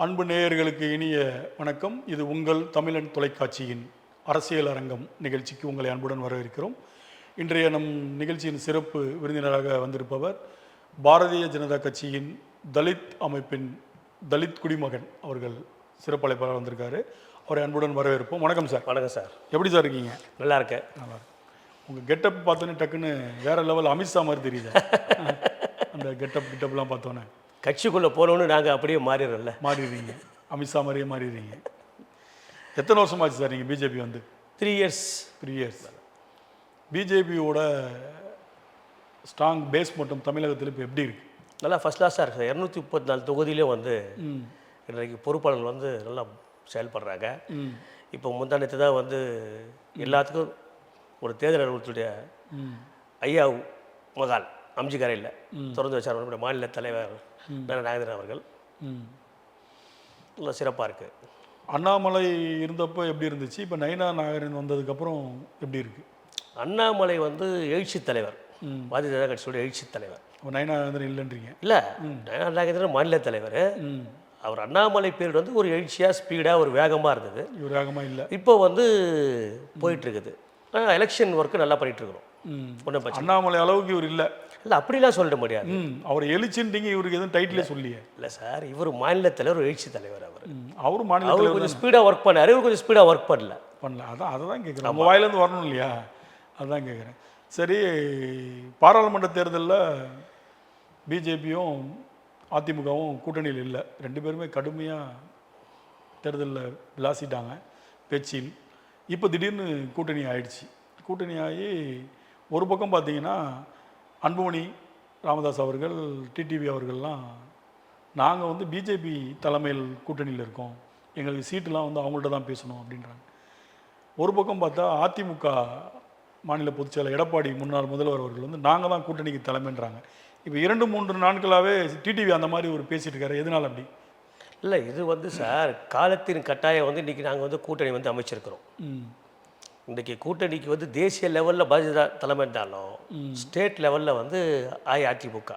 அன்பு நேயர்களுக்கு இனிய வணக்கம். இது உங்கள் தமிழன் தொலைக்காட்சியின் அரசியல் அரங்கம் நிகழ்ச்சிக்கு உங்களை அன்புடன் வரவேற்கிறோம். இன்றைய நம் நிகழ்ச்சியின் சிறப்பு விருந்தினராக வந்திருப்பவர் பாரதிய ஜனதா கட்சியின் தலித் அமைப்பின் தலித் குடிமகன் அவர்கள் சிறப்பு அழைப்பாளர் வந்திருக்காரு. அவரை அன்புடன் வரவேற்போம். வணக்கம் சார். வணக்கம் சார். எப்படி சார் இருக்கீங்க? நல்லா இருக்கேன். நல்லா இருக்கு. உங்கள் கெட்டப் பார்த்தோன்னே டக்குன்னு வேற லெவல் அமித்ஷா மாதிரி தெரியுது. அந்த கெட்டப்லாம் பார்த்தோன்னே கட்சிக்குள்ளே போனோன்னு நாங்கள் அப்படியே மாறிடுறோம்ல. மாறிடுறீங்க, அமித்ஷா மாதிரியே மாறிடுறீங்க. எத்தனை வருஷமாச்சு சார் நீங்கள் பிஜேபி வந்து? 3 இயர்ஸ். 3 இயர்ஸ். பிஜேபியோட ஸ்ட்ராங் பேஸ் மட்டும் தமிழகத்தில் இப்போ எப்படி இருக்குது? நல்லா ஃபஸ்ட் கிளாஸாக இருக்குது சார். 234 தொகுதியிலே வந்து இன்றைக்கு பொறுப்பாளர்கள் வந்து நல்லா செயல்படுறாங்க. இப்போ முந்தானத்து தான் வந்து எல்லாத்துக்கும் ஒரு தேர்தல் அலுவலகத்துடைய ஐயா மகால் அம்ஜிக்கரையில் திறந்து வச்சார். நம்முடைய மாநில தலைவர் நாகேந்திரன் அவர்கள். நல்லா சிறப்பாக இருக்குது. அண்ணாமலை இருந்தப்போ எப்படி இருந்துச்சு? இப்போ நயினா நாகேந்திரன் வந்ததுக்கப்புறம் எப்படி இருக்குது? அண்ணாமலை வந்து எழுச்சி தலைவர், பாரதிய ஜனதா கட்சியோட எழுச்சி தலைவர். நயினா நாகேந்திரன் இல்லைன்றீங்க? இல்லை, நயினா நாகேந்திரன் மாநில தலைவர். அவர் அண்ணாமலை பீரியட் வந்து ஒரு எழுச்சியாக ஸ்பீடாக ஒரு வேகமாக இருந்தது. இவர் வேகமாக இல்லை. இப்போ வந்து போயிட்டுருக்குது. எலெக்ஷன் ஒர்க்கு நல்லா பண்ணிகிட்ருக்குறோம். ஒன்றும் பிரச்சனை. அண்ணாமலை அளவுக்கு இவர் இல்லை. இல்லை, அப்படிலாம் சொல்லிட முடியாது. அவர் எழுச்சின்றீங்க, இவருக்கு எதுவும் டைட்டிலே சொல்லியே இல்லை சார். இவர் மாநில தலைவர், எழுச்சி தலைவர். அவரும் மாநில அவர் கொஞ்சம் ஸ்பீடாக ஒர்க் பண்ணார். இவர் கொஞ்சம் ஸ்பீடாக ஒர்க் பண்ணல. அதை தான் கேட்குறேன். நம்ம வாயிலேருந்து வரணும் இல்லையா? அதுதான் கேட்குறேன். சரி, பாராளுமன்ற தேர்தலில் பிஜேபியும் அதிமுகவும் கூட்டணியில் இல்லை. 2 பேருமே கடுமையாக தேர்தலில் விளாசிட்டாங்க பேச்சில். இப்போ திடீர்னு கூட்டணி ஆயிடுச்சு. கூட்டணி ஆகி ஒரு பக்கம் பார்த்தீங்கன்னா அன்புமணி ராமதாஸ் அவர்கள், டிடிவி அவர்கள்லாம் நாங்கள் வந்து பிஜேபி தலைமையில் கூட்டணியில் இருக்கோம், எங்களுக்கு சீட்டுலாம் வந்து அவங்கள்ட்ட தான் பேசணும் அப்படின்றாங்க. ஒரு பக்கம் பார்த்தா அதிமுக மாநில பொதுச்செயலர் எடப்பாடி முன்னாள் முதல்வர் அவர்கள் வந்து நாங்கள் தான் கூட்டணிக்கு தலைமைன்றாங்க. இப்போ 2-3 நாட்களாகவே டிடிவி அந்த மாதிரி ஒரு பேசிட்டு இருக்காரு. எதனால் அப்படி? இல்லை, இது வந்து சார் காலத்தின் கட்டாயம் வந்து இன்றைக்கி நாங்கள் வந்து கூட்டணி வந்து அமைச்சிருக்கிறோம். இன்றைக்கி கூட்டணிக்கு வந்து தேசிய லெவலில் பாஜக தலைமை இருந்தாலும் ஸ்டேட் லெவலில் வந்து அஇஅதிமுக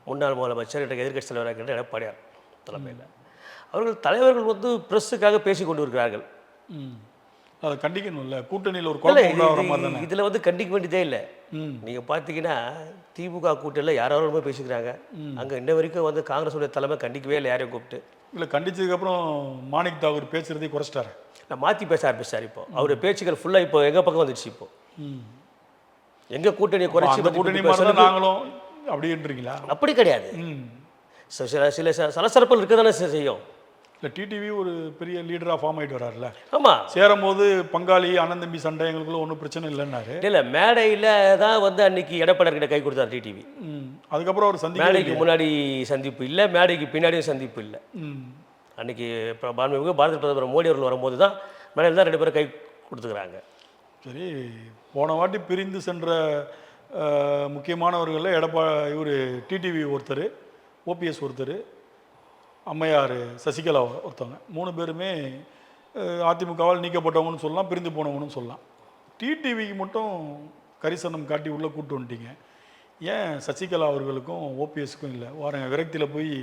முன்னாள் முதலமைச்சர் இன்றைக்கு எதிர்க்கட்சி தலைவராக இருக்கின்ற எடப்பாடியார் தலைமையில் அவர்கள் தலைவர்கள் வந்து ப்ரெஸ்ஸுக்காக பேசி கொண்டு இருக்கிறார்கள். அதை கண்டிக்கணும்ல. கூட்டணியில் ஒரு குழப்பம் இதில் வந்து கண்டிக்க வேண்டியதே இல்லை. நீங்கள் பார்த்தீங்கன்னா திமுக கூட்டணியில் யாராவது பேசிக்கிறாங்க. அங்கே இன்ன வரைக்கும் வந்து காங்கிரஸுடைய தலைமை கண்டிக்கவே இல்லை யாரையும் கூப்பிட்டு. இல்லை, கண்டிச்சதுக்கப்புறம் மாணிக் தாகூர் பேசுகிறதே குறைச்சிட்டாரு. நான் மாற்றி பேச ஆரம்பிச்சார். இப்போ அவருடைய பேச்சுக்கள் ஃபுல்லாக இப்போ எங்கள் பக்கம் வந்துடுச்சு. இப்போ எங்கள் கூட்டணியை குறைச்சி கூட்டணி நாங்களும் அப்படின்றீங்களா? அப்படி கிடையாது. சில சலசலப்புகள் இருக்க தானே செய்யும். இல்லை, டிடிவி ஒரு பெரிய லீடராக ஃபார்ம் ஆகிட்டு வர்றாருல்ல. ஆமாம், சேரும் போது பங்காளி அண்ணன் தம்பி சண்டை எங்களுக்குள்ள ஒன்றும் பிரச்சனை இல்லைன்னாரு. இல்லை, மேடையில் தான் வந்து அன்னைக்கு எடப்பாடியார்கிட்ட கை கொடுத்தார் டிடிவி. அதுக்கப்புறம் அவர் மேடைக்கு முன்னாடி சந்திப்பு இல்லை, மேடைக்கு பின்னாடியும் சந்திப்பு இல்லை. அன்றைக்கி பாரத பிரதமர் மோடி அவர்கள் வரும்போது தான் மேடையில் தான் 2 பேரும் கை கொடுத்துக்கிறாங்க. சரி, போன வாட்டி பிரிந்து சென்ற முக்கியமானவர்களில் இவர் டிடிவி ஒருத்தர், ஓபிஎஸ் ஒருத்தர், அம்மையார் சசிகலா ஒருத்தவங்க. 3 பேருமே அதிமுகவால் நீக்கப்பட்டவங்கன்னு சொல்லலாம், பிரிந்து போனவங்கன்னு சொல்லலாம். டிடிவிக்கு மட்டும் கரிசனம் காட்டி உள்ளே கூப்பிட்டு வந்துட்டீங்க. ஏன் சசிகலா அவர்களுக்கும் ஓபிஎஸ்க்கும் இல்லை? வாரங்க விரக்தியில் போய்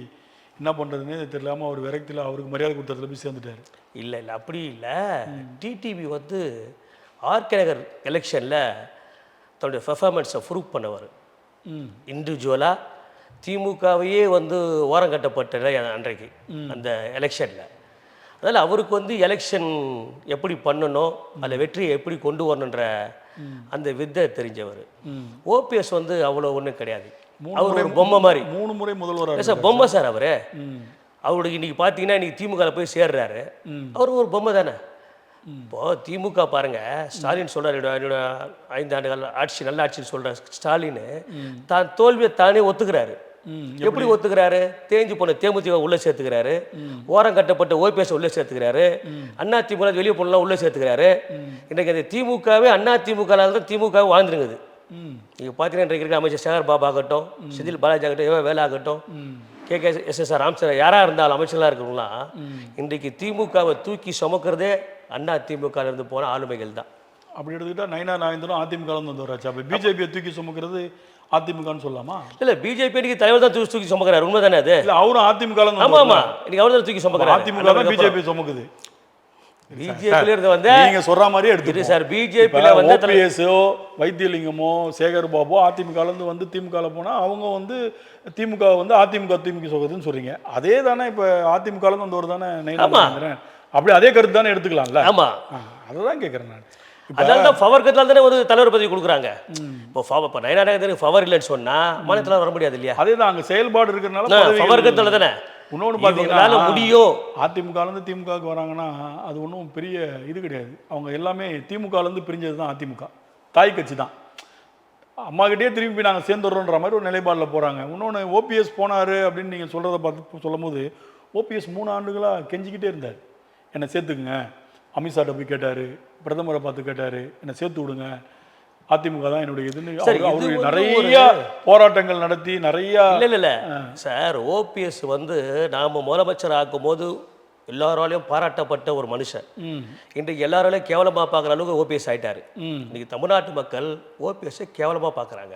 என்ன பண்ணுறதுன்னே தெரியலாமல் அவர் விரக்தியில் அவருக்கு மரியாதை கொடுத்ததில் போய் சேர்ந்துட்டார். இல்லை இல்லை, அப்படி இல்லை. டிடிவி வந்து ஆர்கே நகர் எலெக்ஷனில் தன்னுடைய பெர்ஃபார்மன்ஸை ப்ரூவ் பண்ணவர். இண்டிவிஜுவலாக திமுகவையே வந்து ஓரம் கட்டப்பட்ட அன்றைக்கு அந்த எலெக்ஷனில். அதனால் அவருக்கு வந்து எலெக்ஷன் எப்படி பண்ணணும், அதில் வெற்றியை எப்படி கொண்டு வரணுன்ற அந்த வித்தை தெரிஞ்சவர். ஓபிஎஸ் வந்து அவ்வளோ ஒன்றும் கிடையாது. அவர் ஒரு பொம்மை மாதிரி. 3 முறை முதல்வர் சார், பொம்மை சார் அவர். அவருக்கு இன்றைக்கி பார்த்தீங்கன்னா இன்றைக்கி திமுகவில் போய் சேர்றாரு. அவர் ஒரு பொம்மை தானே. இப்போது திமுக பாருங்கள், ஸ்டாலின் சொல்கிறார் என்னோட 5 ஆண்டுகள் ஆட்சி நல்ல ஆட்சின்னு சொல்கிற ஸ்டாலின் தான் தோல்வியை தானே ஒத்துக்கிறாரு. எப்படி ஒத்துக்கிறாரு? தேஞ்சு போன தேமுதிக உள்ளே சேர்த்துக்கிறாரு, ஓரம் கட்டப்பட்ட ஓபிஎஸ் உள்ளே சேர்த்துக்கிறாரு, அண்ணா திமுக வெளியே போனலாம் உள்ளே சேர்த்துக்கிறாரு. இன்றைக்கு அந்த திமுகவே அண்ணா திமுகவில் தான் திமுக வாழ்ந்துருங்குது. நீங்கள் பார்த்தீங்கன்னா இன்றைக்கு இருக்கிற அமைச்சர் சேகர் பாபு ஆகட்டும், செந்தில் பாலாஜி ஆகட்டும், வேலை ஆகட்டும், KKSSR ராமச்சந்திரன் யாராக இருந்தாலும் அமைச்சர்களாக இருக்கிறவங்களாம் இன்றைக்கு திமுகவை தூக்கி சுமக்கிறதே அண்ணா திமுகலேருந்து போன ஆளுமைகள் தான். அப்படி எடுத்துக்கிட்டால் நயினா நாகேந்திரன் அதிமுகலேருந்து வந்தவராச்சு. அப்போ பிஜேபியை தூக்கி சுமக்கிறது அதிமுகன்னு சொல்லலாமா? இல்லை பிஜேபி இன்னைக்கு தலைவர் தான் தூக்கி சுமக்கிறாரு, உண்மை தானே அது? இல்லை அவரும் அதிமுக ஆமாம் ஆமாம், இன்னைக்கு அவர் தான் தூக்கி சுமக்கிறாரு. அதிமுக தான் பிஜேபி சுமக்குது. பிஜேபியில இருந்து வந்து நீங்க சொல்ற மாதிரியே எடுத்து சார், பிஜேபியில வந்து ஓபிஎஸ்ஓ வைத்தியலிங்கமோ சேகர் பாபு அதிமுகல இருந்து வந்து திமுகல போனா அவங்க வந்து திமுக வந்து அதிமுக சொல்றதுன்னு சொல்றீங்க. அதே தானே இப்ப அதிமுகல இருந்து வந்தவர் தானே நயினார், அப்படி அதே கருத்து தானே எடுத்துக்கலாம்ல? ஆமா, அதுதான் கேட்கறேன் நான். அதனால தான் பவர் கத்தால தானே ஒரு தலைவர் பதவி கொடுக்குறாங்க. இப்போ நயினார் பவர் இல்லைன்னு சொன்னா மாநிலத்தில் வர முடியாது இல்லையா? அதே தான் அங்கே செயல்பாடு இருக்கிறதுனால பவர் கத்தால தானே. இன்னொன்று பார்த்தீங்கன்னா முடியும். அதிமுகலேருந்து திமுகவுக்கு வராங்கன்னா அது ஒன்றும் பெரிய இது கிடையாது. அவங்க எல்லாமே திமுகலேருந்து பிரிஞ்சது தான். அதிமுக தாய் கட்சி தான். அம்மாக்கிட்டே திரும்பி நாங்கள் சேர்ந்துடுறோன்ற மாதிரி ஒரு நிலைப்பாடில் போகிறாங்க. இன்னொன்று ஓபிஎஸ் போனார் அப்படின்னு நீங்கள் சொல்கிறத பார்த்து சொல்லும் போது ஓபிஎஸ் 3 ஆண்டுகளாக கெஞ்சிக்கிட்டே இருந்தார், என்னை சேர்த்துக்குங்க. அமித்ஷாட்ட போய் கேட்டார், பிரதமரை பார்த்து கேட்டார், என்னை சேர்த்து விடுங்க, அதிமுக தான் என்னுடைய இதுன்னு அவரு நிறைய போராட்டங்கள் நடத்தி நிறைய. இல்லை சார், ஓபிஎஸ் வந்து நாம் முதலமைச்சர் ஆக்கும் போது எல்லாராலையும் பாராட்டப்பட்ட ஒரு மனுஷன். இன்றைக்கு எல்லாராலையும் கேவலமாக பார்க்குற அளவுக்கு ஓபிஎஸ் ஆயிட்டாரு. இன்னைக்கு தமிழ்நாட்டு மக்கள் ஓபிஎஸ்ஸை கேவலமாக பார்க்குறாங்க.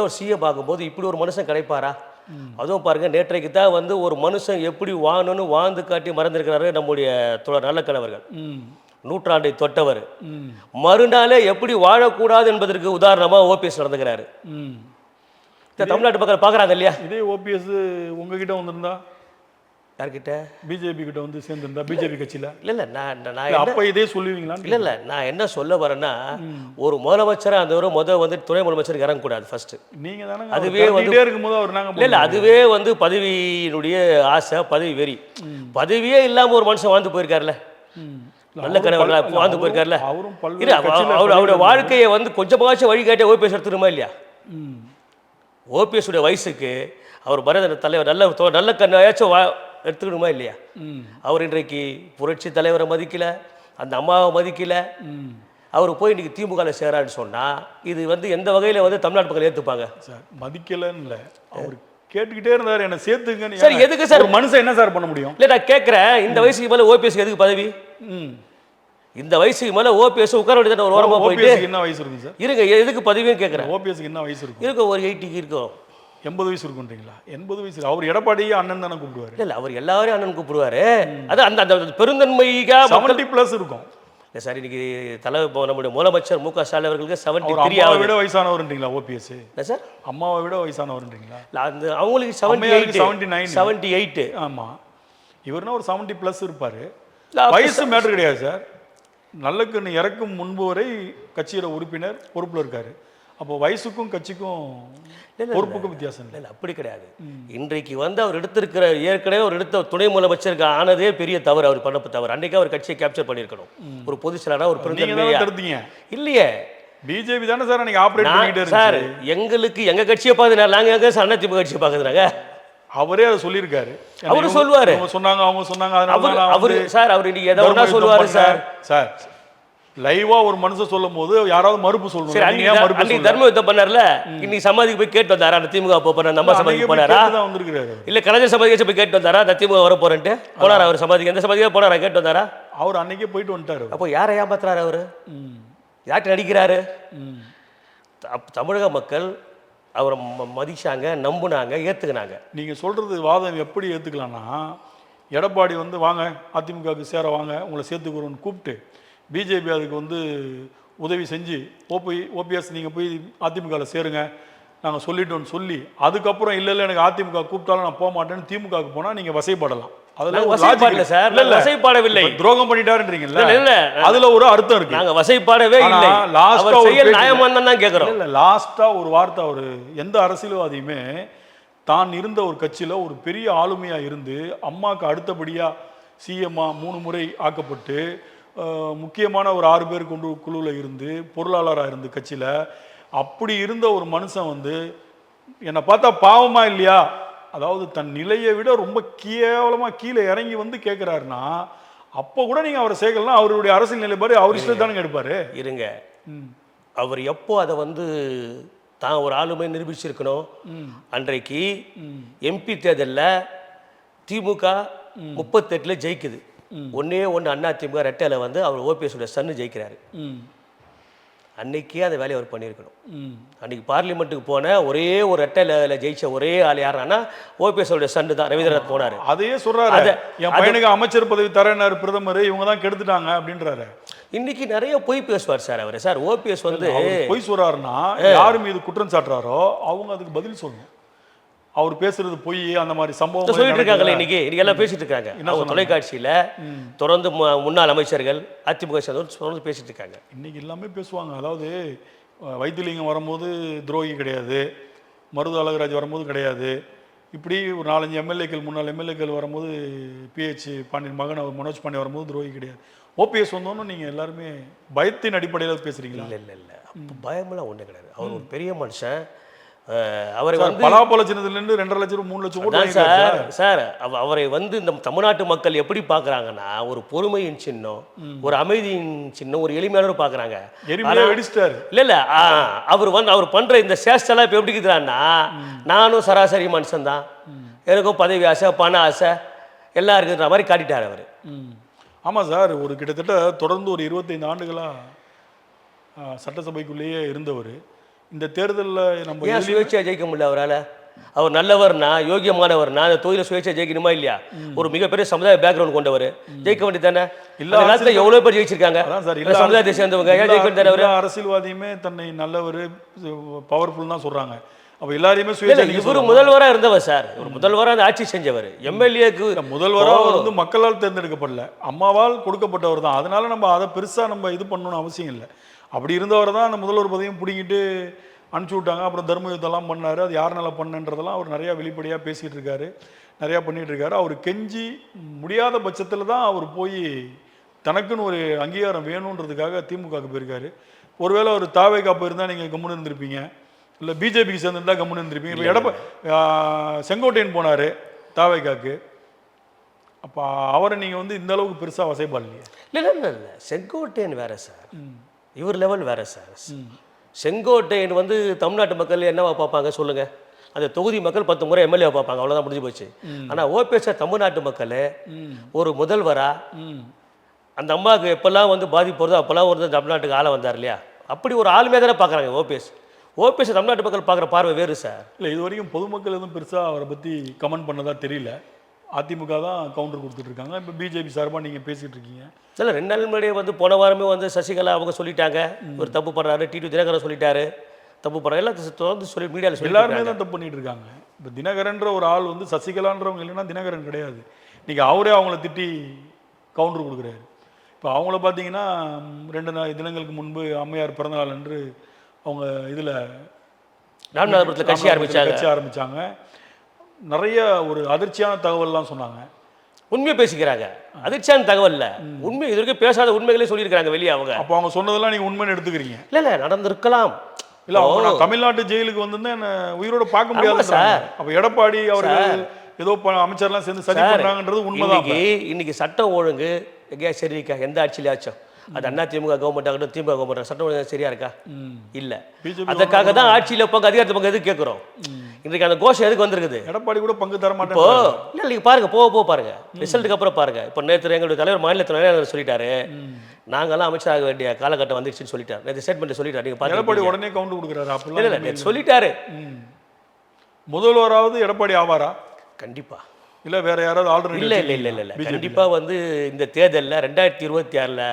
ஒரு சிஎம் பார்க்கும்போது இப்படி ஒரு மனுஷன் கிடைப்பாரா? அதுவும் பாருங்க, நேற்றைக்கு தான் வந்து ஒரு மனுஷன் எப்படி வாழணும்னு வாழ்ந்து காட்டி மறந்துருக்கிறாரு நம்முடைய நல்ல கணவர்கள். நூற்றாண்டை தொட்டவர் மறுநாளே எப்படி வாழக்கூடாது என்பதற்கு உதாரணமா ஓபிஎஸ் நடந்துக்கிறாரு. தமிழ்நாட்டு மக்கள் பார்க்குறாங்க இல்லையா? இதே ஓபிஎஸ் உங்ககிட்ட வந்திருந்தா, யார்கிட்ட? பிஜேபி கிட்ட வந்து சேர்ந்திருந்தா, பிஜேபி கட்சியில இல்ல நான் அப்ப இதே சொல்லுவீங்களா? இல்ல நான் என்ன சொல்ல வரேன்னா, ஒரு முதலமைச்சரா அந்த வந்து துணை முதலமைச்சர் இறங்கக்கூடாது ஃபர்ஸ்ட். நீங்க தானே அதுவே வந்து இருக்கும்போது அவர் நாங்க இல்ல அதுவே வந்து பதவியினுடைய ஆசை, பதவி வெறி. பதவியே இல்லாம ஒரு மனுஷன் வாழ்ந்து போயிருக்காருல்ல, நல்ல கணவர்களா வாழ்ந்து போயிருக்காருல்ல. அவருடைய வாழ்க்கையை வந்து கொஞ்சமாச்சும் வழிகாட்ட ஓபிஎஸ் எடுத்துருமா இல்லையா? ஓபிஎஸ் உடைய வயசுக்கு அவர் பரத தலைவர் நல்ல கண்ணாச்சும் எடுத்துக்கணுமா இல்லையா? அவர் இன்றைக்கு புரட்சி தலைவரை மதிக்கல, அந்த அம்மாவை மதிக்கல. அவர் போய் இன்னைக்கு திமுக சேரான்னு சொன்னா இது வந்து எந்த வகையில வந்து தமிழ்நாட்டு மக்கள் ஏத்துப்பாங்க? சார் மதிக்கலன்னு இல்லை, அவர் கேட்டுக்கிட்டே இருந்தாரு என்ன சேர்த்துங்க. சார் எதுக்கு சார்? ஒரு மனுஷன் என்ன சார் பண்ண முடியும்? இல்லை நான் கேட்குறேன், இந்த வயசுக்கு மேலே ஓபிஎஸ் எதுக்கு பதவி? இந்த வயசுக்கு மேலே ஓபிஎஸ் உட்கார வேண்டியது ஒரு ஓரமாக போயிட்டு. என்ன வயசு இருக்கு சார்? இருங்க, எதுக்கு பதவியும் கேட்குறேன். ஓபிஎஸ்க்கு என்ன வயசு இருக்கும்? இருக்கு, ஒரு 80 இருக்கும். 80 வயசு இருக்குன்றீங்களா? 80 வயசு அவர் எடப்பாடியே அண்ணன் தானே கூப்பிடுவாரு. இல்லை அவர் எல்லாரையும் அண்ணன் கூப்பிடுவாரு. அது அந்த அந்த பெருந்தன்மைக்கா 70+ இருக்கும். இல்லை சார், இன்னைக்கு தலைவர் நம்முடைய முதலமைச்சர் மு க ஸ்டாலின் அவர்களுக்கு 73 விட வயசானவர்ன்றீங்களா ஓபிஎஸ்? இல்லை சார், அம்மாவை விட வயசானவர்ன்றீங்களா? அந்த அவங்களுக்கு 78 78. ஆமா, இவர்னா ஒரு 70+ இருப்பாரு. வயசு மேட்டர் கிடையாது சார். நல்லக்கண்ணு இறக்கும் முன்பு வரை கட்சியோட உறுப்பினர் பொறுப்புல இருக்காரு. அப்போ வயசுக்கும் கட்சிக்கும் பொறுப்புக்கும் வித்தியாசம் இல்லை. அப்படி கிடையாது. இன்றைக்கு வந்து அவர் எடுத்திருக்கிற ஏற்கனவே அவர் எடுத்த துணை முதலமைச்சருக்கு ஆனதே பெரிய தவறு. அவர் பண்ண தவறு. அன்றைக்கு அவர் கட்சியை கேப்சர் பண்ணியிருக்கணும். ஒரு பொதுச் செயலாளர், ஒரு பெருந்தன்மையா இல்லையே. பிஜேபி தானே சார் அன்னைக்கு ஆபரேட் பண்ணிட்டு சார். எங்களுக்கு எங்க கட்சியை பார்த்து நாங்க எங்க அண்ணா திமுக கட்சியை பார்க்குறாங்க. அவரே அதை சொல்லியிருக்காரு. அவரு சொல்லுவாரு, சொன்னாங்க அவங்க சொன்னாங்க. அவரு சார் அவர் இன்னைக்கு எதை ஒண்ணா சொல்லுவாரு சார். சார் லைவா ஒரு மனுஷன் சொல்லும் போது யாராவது மறுப்பு சொல்லணும். தர்ம யுத்தம் பண்ணார்ல, இன்னைக்கு சமாதிக்கு போய் கேட்டு வந்தாரா? அந்த திமுக போற நம்ம சமாதிக்கு போனாரா? இல்ல கலைஞர் சமாதிக்கு போய் கேட்டு வந்தாரா? அந்த திமுக வர போறேன்ட்டு போனாரா? அவர் சமாதிக்கு எந்த சமாதிக்கா போனாரா? கேட்டு வந்தாரா? அவர் அன்னைக்கே போயிட்டு வந்துட்டாரு. அப்போ யாரை ஏமாத்துறாரு அவரு? யார்கிட்ட நடிக்கிறாரு? தமிழக மக்கள் அவரை மதிச்சாங்க, நம்புனாங்க, ஏத்துக்கினாங்க. நீங்க சொல்றது வாதம் எப்படி ஏத்துக்கலாம்னா, எடப்பாடி வந்து வாங்க அதிமுகவுக்கு சேர வாங்க, உங்களை சேர்த்துக்கிறோன்னு கூப்பிட்டு பிஜேபி அதுக்கு வந்து உதவி செஞ்சு ஓபிஎஸ் நீங்கள் போய் அதிமுகவில் சேருங்க நாங்கள் சொல்லிட்டோன்னு சொல்லி, அதுக்கப்புறம் இல்லை எனக்கு அதிமுக கூப்பிட்டாலும் நான் போக மாட்டேன்னு திமுகவுக்கு போனால் நீங்கள் வசைப்படலாம். அதெல்லாம் வசைப்பாடவில்லை, துரோகம் பண்ணிட்டாருன்றீங்கல்ல, அதுல ஒரு அர்த்தம் இருக்கு. நாங்க வசைப்பாடவே இல்லை, லாஸ்டா ஒரு வார்த்தை அவரு எந்த அரசியல்வாதியுமே தான் இருந்த ஒரு கட்சியில ஒரு பெரிய ஆளுமையா இருந்து அம்மாவுக்கு அடுத்தபடியா சிஎம்மா 3 முறை ஆக்கப்பட்டு முக்கியமான ஒரு 6 பேர் கொண்டு குழுவில் இருந்து பொருளாளராக இருந்து கட்சியில் அப்படி இருந்த ஒரு மனுஷன் வந்து என்னை பார்த்தா பாவமா இல்லையா, அதாவது தன் நிலையை விட ரொம்ப கேவலமாக கீழே இறங்கி வந்து கேட்குறாருன்னா அப்போ கூட நீங்கள் அவரை சேர்க்கலாம். அவருடைய அரசியல் நிலைப்பாடு அவர் இஷ்டம் தானே எடுப்பாரு. இருங்க, அவர் எப்போ அதை வந்து தான் ஒரு ஆளுமை நிரூபிச்சிருக்கணும். அன்றைக்கு எம்பி தேர்தலில் திமுக 38 ஜெயிக்குது. ஒன்னே ஒன்று அண்ணா திமுக ரெட்டையில வந்து அவர் ஓபிஎஸ் உடைய சன்னு ஜெயிக்கிறாரு. அன்னைக்கே அந்த வேலையை அவர் பண்ணியிருக்கணும். ம். அன்னைக்கு பார்லிமெண்ட்டுக்கு போன ஒரே ஒரு ரெட்டையில் ஜெயிச்ச ஒரே ஆள் யாருன்னா ஓபிஎஸோட சண்டு தான் ரவீந்திரநாத் போனார். அதையே சொல்றாரு, என் பையனுக்கு அமைச்சர் பதவி தரேன்னாரு பிரதமர், இவங்க தான் கெடுத்துட்டாங்க அப்படின்றாரு. இன்னைக்கு நிறைய பொய் பேசுவார் சார் அவர். சார் ஓபிஎஸ் வந்து பொய் சொல்றாருன்னா யார் மீது குற்றம் சாட்டுறாரோ அவங்க அதுக்கு பதில் சொல்லணும். அவர் பேசுறது பொய், அந்த மாதிரி சம்பவம் சொல்லிட்டு இருக்காங்களே இன்னைக்கு எல்லாம் பேசிட்டு இருக்காங்க. அவங்க தொலைக்காட்சியில தொடர்ந்து முன்னாள் அமைச்சர்கள் அதிமுக தொடர்ந்து பேசிட்டு இருக்காங்க. இன்னைக்கு எல்லாமே பேசுவாங்க. அதாவது வைத்திலிங்கம் வரும்போது துரோகி கிடையாது, மருது அழகராஜ் வரும்போது கிடையாது, இப்படி ஒரு 4-5 எம்எல்ஏக்கள் முன்னாள் எம்எல்ஏக்கள் வரும்போது பிஹெச் பாண்டியன் மகன் மனோஜ் பாண்டியன் வரும்போது துரோகி கிடையாது. ஓபிஎஸ் வந்தோன்னு நீங்கள் எல்லாருமே பயத்தின் அடிப்படையில் பேசுகிறீங்களா? இல்லை பயமெல்லாம் ஒன்றும் கிடையாது. அவர் ஒரு பெரிய மனுஷன். அவரை வந்து பலாப்பழ சின்னத்துலேருந்து 2.5 லட்சம் 3 லட்சம் ஓட்டு சார் அவரை வந்து இந்த தமிழ்நாட்டு மக்கள் எப்படி பார்க்குறாங்கன்னா ஒரு பொறுமையின் சின்னம், ஒரு அமைதியின் சின்னம், ஒரு எளிமையானவர் பார்க்குறாங்க. இல்லை அவர் பண்ணுற இந்த சேஷ்டெல்லாம் இப்போ எப்படி இருக்குறான்னா, நானும் சராசரி மனுஷன் தான், எனக்கும் பதவி ஆசை பண ஆசை எல்லாம் இருக்குன்ற மாதிரி காட்டிட்டார் அவர். ஆமாம் சார், ஒரு கிட்டத்தட்ட தொடர்ந்து ஒரு 25 ஆண்டுகளாக சட்டசபைக்குள்ளேயே இருந்தவர். இந்த தேர்தலில் நம்ம ஏன் சுயேட்சையாக ஜெயிக்க முடியல அவரால்? அவர் நல்லவர்னா யோகியமானவர்னா அந்த தொகுதியில் சுயேட்சை ஜெயிக்கணுமா இல்லையா? ஒரு மிகப்பெரிய சமுதாய பேக்ரவுண்ட் கொண்டவர் ஜெயிக்க வேண்டியது தானே? இல்லை நேரத்தில் எவ்வளோ பேர் ஜெயிச்சிருக்காங்க சமுதாயத்தை சேர்ந்தவங்க. ஏன் ஜெயிக்க வேண்டியது? அவர் அரசியல்வாதியுமே தன்னை நல்லவர் பவர்ஃபுல் தான் சொல்கிறாங்க. அப்போ எல்லாரையுமே இவர் முதல்வராக இருந்தவர் சார். ஒரு முதல்வராக அந்த ஆட்சி செஞ்சவர். எம்எல்ஏக்கு முதல்வராக அவர் வந்து மக்களால் தேர்ந்தெடுக்கப்படல, அம்மாவால் கொடுக்கப்பட்டவர் தான். அதனால நம்ம அதை பெருசாக நம்ம இது பண்ணணும்னு அவசியம் இல்லை. அப்படி இருந்தவர் தான் அந்த முதல்வர் பதவியும் பிடிங்கிட்டு அனுப்பிச்சி விட்டாங்க. அப்புறம் தர்ம யுத்தம்லாம் பண்ணார். அது யாருனால பண்ணன்றதெல்லாம் அவர் நிறையா வெளிப்படையாக பேசிகிட்டு இருக்காரு, நிறையா பண்ணிகிட்டு இருக்காரு. அவர் கெஞ்சி முடியாத பட்சத்தில் தான் அவர் போய் தனக்குன்னு ஒரு அங்கீகாரம் வேணுன்றதுக்காக திமுகவுக்கு போயிருக்காரு. ஒருவேளை அவர் தாவேகா போயிருந்தால் நீங்கள் கம்முன்னு இருந்திருப்பீங்க, இல்லை பிஜேபிக்கு சேர்ந்துருந்தா கம்முன்னு இருந்திருப்பீங்க. இப்போ செங்கோட்டையன் போனார் தாவேகாக்கு, அப்போ அவரை நீங்கள் வந்து இந்த அளவுக்கு பெருசாக வசைப்பாடலையே. இல்லை செங்கோட்டையன் வேற சார், இவர் லெவல் வேற சார். செங்கோட்டையன் வந்து தமிழ்நாட்டு மக்கள் என்னவா பார்ப்பாங்க சொல்லுங்க? அந்த தொகுதி மக்கள் 10 முறை எம்எல்ஏ பார்ப்பாங்க, அவ்வளோதான் முடிஞ்சு போச்சு. ஆனால் ஓபிஎஸ் தமிழ்நாட்டு மக்கள் ஒரு முதல்வரா அந்த அம்மாவுக்கு எப்பெல்லாம் வந்து பாதிப்பு வருதோ அப்போல்லாம் வந்து தமிழ்நாட்டுக்கு ஆள வந்தார் இல்லையா? அப்படி ஒரு ஆளுமே தானே பார்க்குறாங்க ஓபிஎஸ் தமிழ்நாட்டு மக்கள் பார்க்குற பார்வை வேறு சார். இல்லை, இது வரைக்கும் பொதுமக்கள் எதுவும் பெருசாக அவரை பற்றி கமெண்ட் பண்ணதா தெரியல. அதிமுக தான் கவுண்டர் கொடுத்துட்ருக்காங்க. இப்போ பிஜேபி சார்பாக நீங்கள் பேசிகிட்டு இருக்கீங்க. இல்லை 2 நாள் முன்னாடியே வந்து போன வாரமே வந்து சசிகலா அவங்க சொல்லிட்டாங்க ஒரு தப்பு பண்ணுறாரு, டிடி தினகரன் சொல்லிட்டாரு தப்பு பண்ணுறாரு, எல்லாம் தொடர்ந்து சொல்லி மீடியாவில் சொல்லி எல்லாருமே தான் தப்பு பண்ணிட்டு இருக்காங்க. இப்போ தினகரன்ற ஒரு ஆள் வந்து சசிகலான்றவங்க இல்லைன்னா தினகரன் கிடையாது. இன்றைக்கி அவரே அவங்கள திட்டி கவுண்டர் கொடுக்குறாரு. இப்போ அவங்கள பார்த்தீங்கன்னா 2 தினங்களுக்கு முன்பு அம்மையார் பிறந்தநாள் அன்று அவங்க இதில் ராமநாதபுரத்தில் கட்சி ஆரம்பித்தாங்க. நிறைய ஒரு அதிர்ச்சியான தகவல்லாம் சொன்னாங்க. உண்மையை பேசிக்கிறாங்க, அதிர்ச்சியான தகவல் இல்லை, உண்மை இது வரைக்கும் பேசாத உண்மைகளே சொல்லியிருக்காங்க வெளியே அவங்க. அப்போ அவங்க சொன்னதெல்லாம் நீங்கள் உண்மைன்னு எடுத்துக்கிறீங்க? இல்லை நடந்திருக்கலாம். இல்லை, அவங்க தமிழ்நாட்டு ஜெயிலுக்கு வந்து என்ன உயிரோட பார்க்க முடியாது சார். அப்போ எடப்பாடி அவர்கள் ஏதோ அமைச்சர்லாம் சேர்ந்து சரி பண்ணுறாங்கன்றது உண்மைதான். இன்னைக்கு சட்டம் ஒழுங்கு எங்கேயா சரி இருக்கா? எந்த ஆட்சியிலாச்சும் அது அதிமுக கவர்மெண்ட் ஆகட்டும் திமுக கவர்மெண்ட் சட்டம் ஒழுங்கு சரியா இருக்கா? இல்லை. அதுக்காக தான் ஆட்சியில் பங்கு அதிகாரத்து பங்கு எதுக்கு கேட்குறோம்? இன்றைக்கு அந்த கோஷம் எதுக்கு வந்திருக்குது? எடப்பாடி கூட பங்கு தர மாட்டேன். இல்லை நீங்கள் பாருங்க, போக பாருங்க ரிசல்ட்டுக்கு அப்புறம் பாருங்க. இப்போ நேற்று எங்களுடைய தலைவர் மாநில தலைவர் சொல்லிட்டாரு, நாங்கெல்லாம் அமைச்சராக வேண்டிய காலகட்டம் வந்துருச்சுன்னு சொல்லிட்டாரு. நேற்று ஸ்டேட்மெண்ட் சொல்லிட்டாரு. நீங்கள் பாருங்க, எடப்பாடி உடனே கவுண்ட் கொடுக்குறாரு. அப்படி இல்லை சொல்லிட்டாரு. முதல்வராவது எடப்பாடி ஆவாரா? கண்டிப்பா. இல்லை வேற யாராவது ஆல்ரெடி? இல்லை கண்டிப்பாக வந்து இந்த தேர்தலில் 2026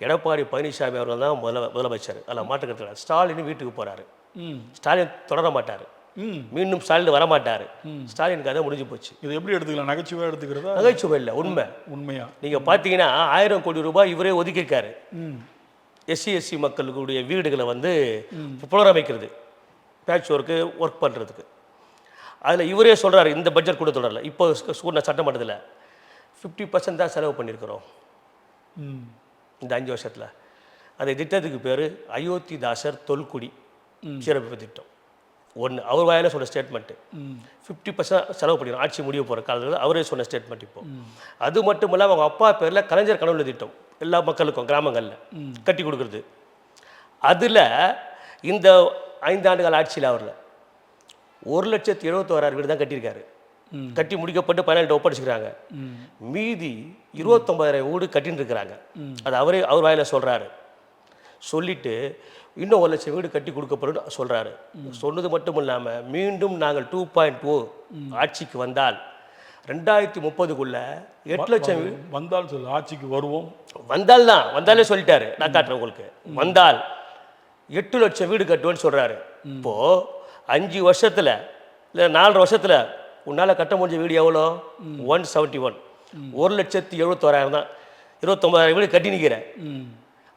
எடப்பாடி பழனிசாமி அவர்கள் தான் முதலமைச்சர். அதில் மாற்றுக்கிறது. ஸ்டாலின் வீட்டுக்கு போறாரு. ஸ்டாலின் தொடர மாட்டார், மீண்டும் ஸ்டாலின் வர மாட்டார். ஸ்டாலினுக்கு அதை முடிஞ்சு போச்சு. இது எப்படி எடுத்துக்கலாம்? நகைச்சுவை எடுத்துக்கிறதா? நகைச்சுவை இல்லை, உண்மையா. நீங்கள் பார்த்தீங்கன்னா 1000 கோடி ரூபாய் இவரே ஒதுக்கியிருக்காரு எஸ்சி மக்களுடைய வீடுகளை வந்து புனரமைக்கிறது, பேட்ச் ஒர்க் பண்ணுறதுக்கு. அதில் இவரே சொல்கிறாரு, இந்த பட்ஜெட் கூட தொடரல, இப்போ சட்டமன்றத்தில் 50% தான் செலவு பண்ணியிருக்கிறோம் இந்த 5 வருஷத்தில். அந்த திட்டத்துக்கு பேர் அயோத்திதாசர் தொல்குடி சீரமைப்பு திட்டம். அவர் வாயில சொன்ன ஸ்டேட்மெண்ட்டு 50% செலவு பண்ணிடும் ஆட்சி முடிய போகிற காலத்தில் அவரே சொன்ன ஸ்டேட்மெண்ட். இப்போ அது மட்டும் இல்லாமல் அவங்க அப்பா பேரில் கலைஞர் கனவுல திட்டம் எல்லா மக்களுக்கும் கிராமங்களில் கட்டி கொடுக்குறது. அதில் இந்த 5 ஆண்டுகள் ஆட்சியில் அவரில் 1,71,000 வீடு தான் கட்டியிருக்காரு. கட்டி முடிக்கப்பட்டு 17 ஒப்படைச்சிக்கிறாங்க. மீதி 29,000 வீடு கட்டின்னு இருக்கிறாங்க. அது அவர் வாயில சொல்கிறாரு. சொல்லிட்டு இன்னும் 1,00,000 வீடு கட்டி கொடுக்கப்படும் சொல்கிறாரு. சொன்னது மட்டும் இல்லாமல் மீண்டும் நாங்கள் 2.0 ஆட்சிக்கு வந்தால் 2030க்குள்ள 8 லட்சம் வந்தால் சொல்லு, ஆட்சிக்கு வருவோம். வந்தாலே சொல்லிட்டாரு. நான் காட்டுறேன் உங்களுக்கு. வந்தால் 8 லட்சம் வீடு கட்டுவேன்னு சொல்கிறாரு. இப்போது 5 வருஷத்தில் இல்லை 4 வருஷத்தில் உன்னால் கட்ட முடிஞ்ச வீடு எவ்வளோ? 171. 1,71,000 தான். 29,000 வீடு கட்டி நிற்கிறேன்.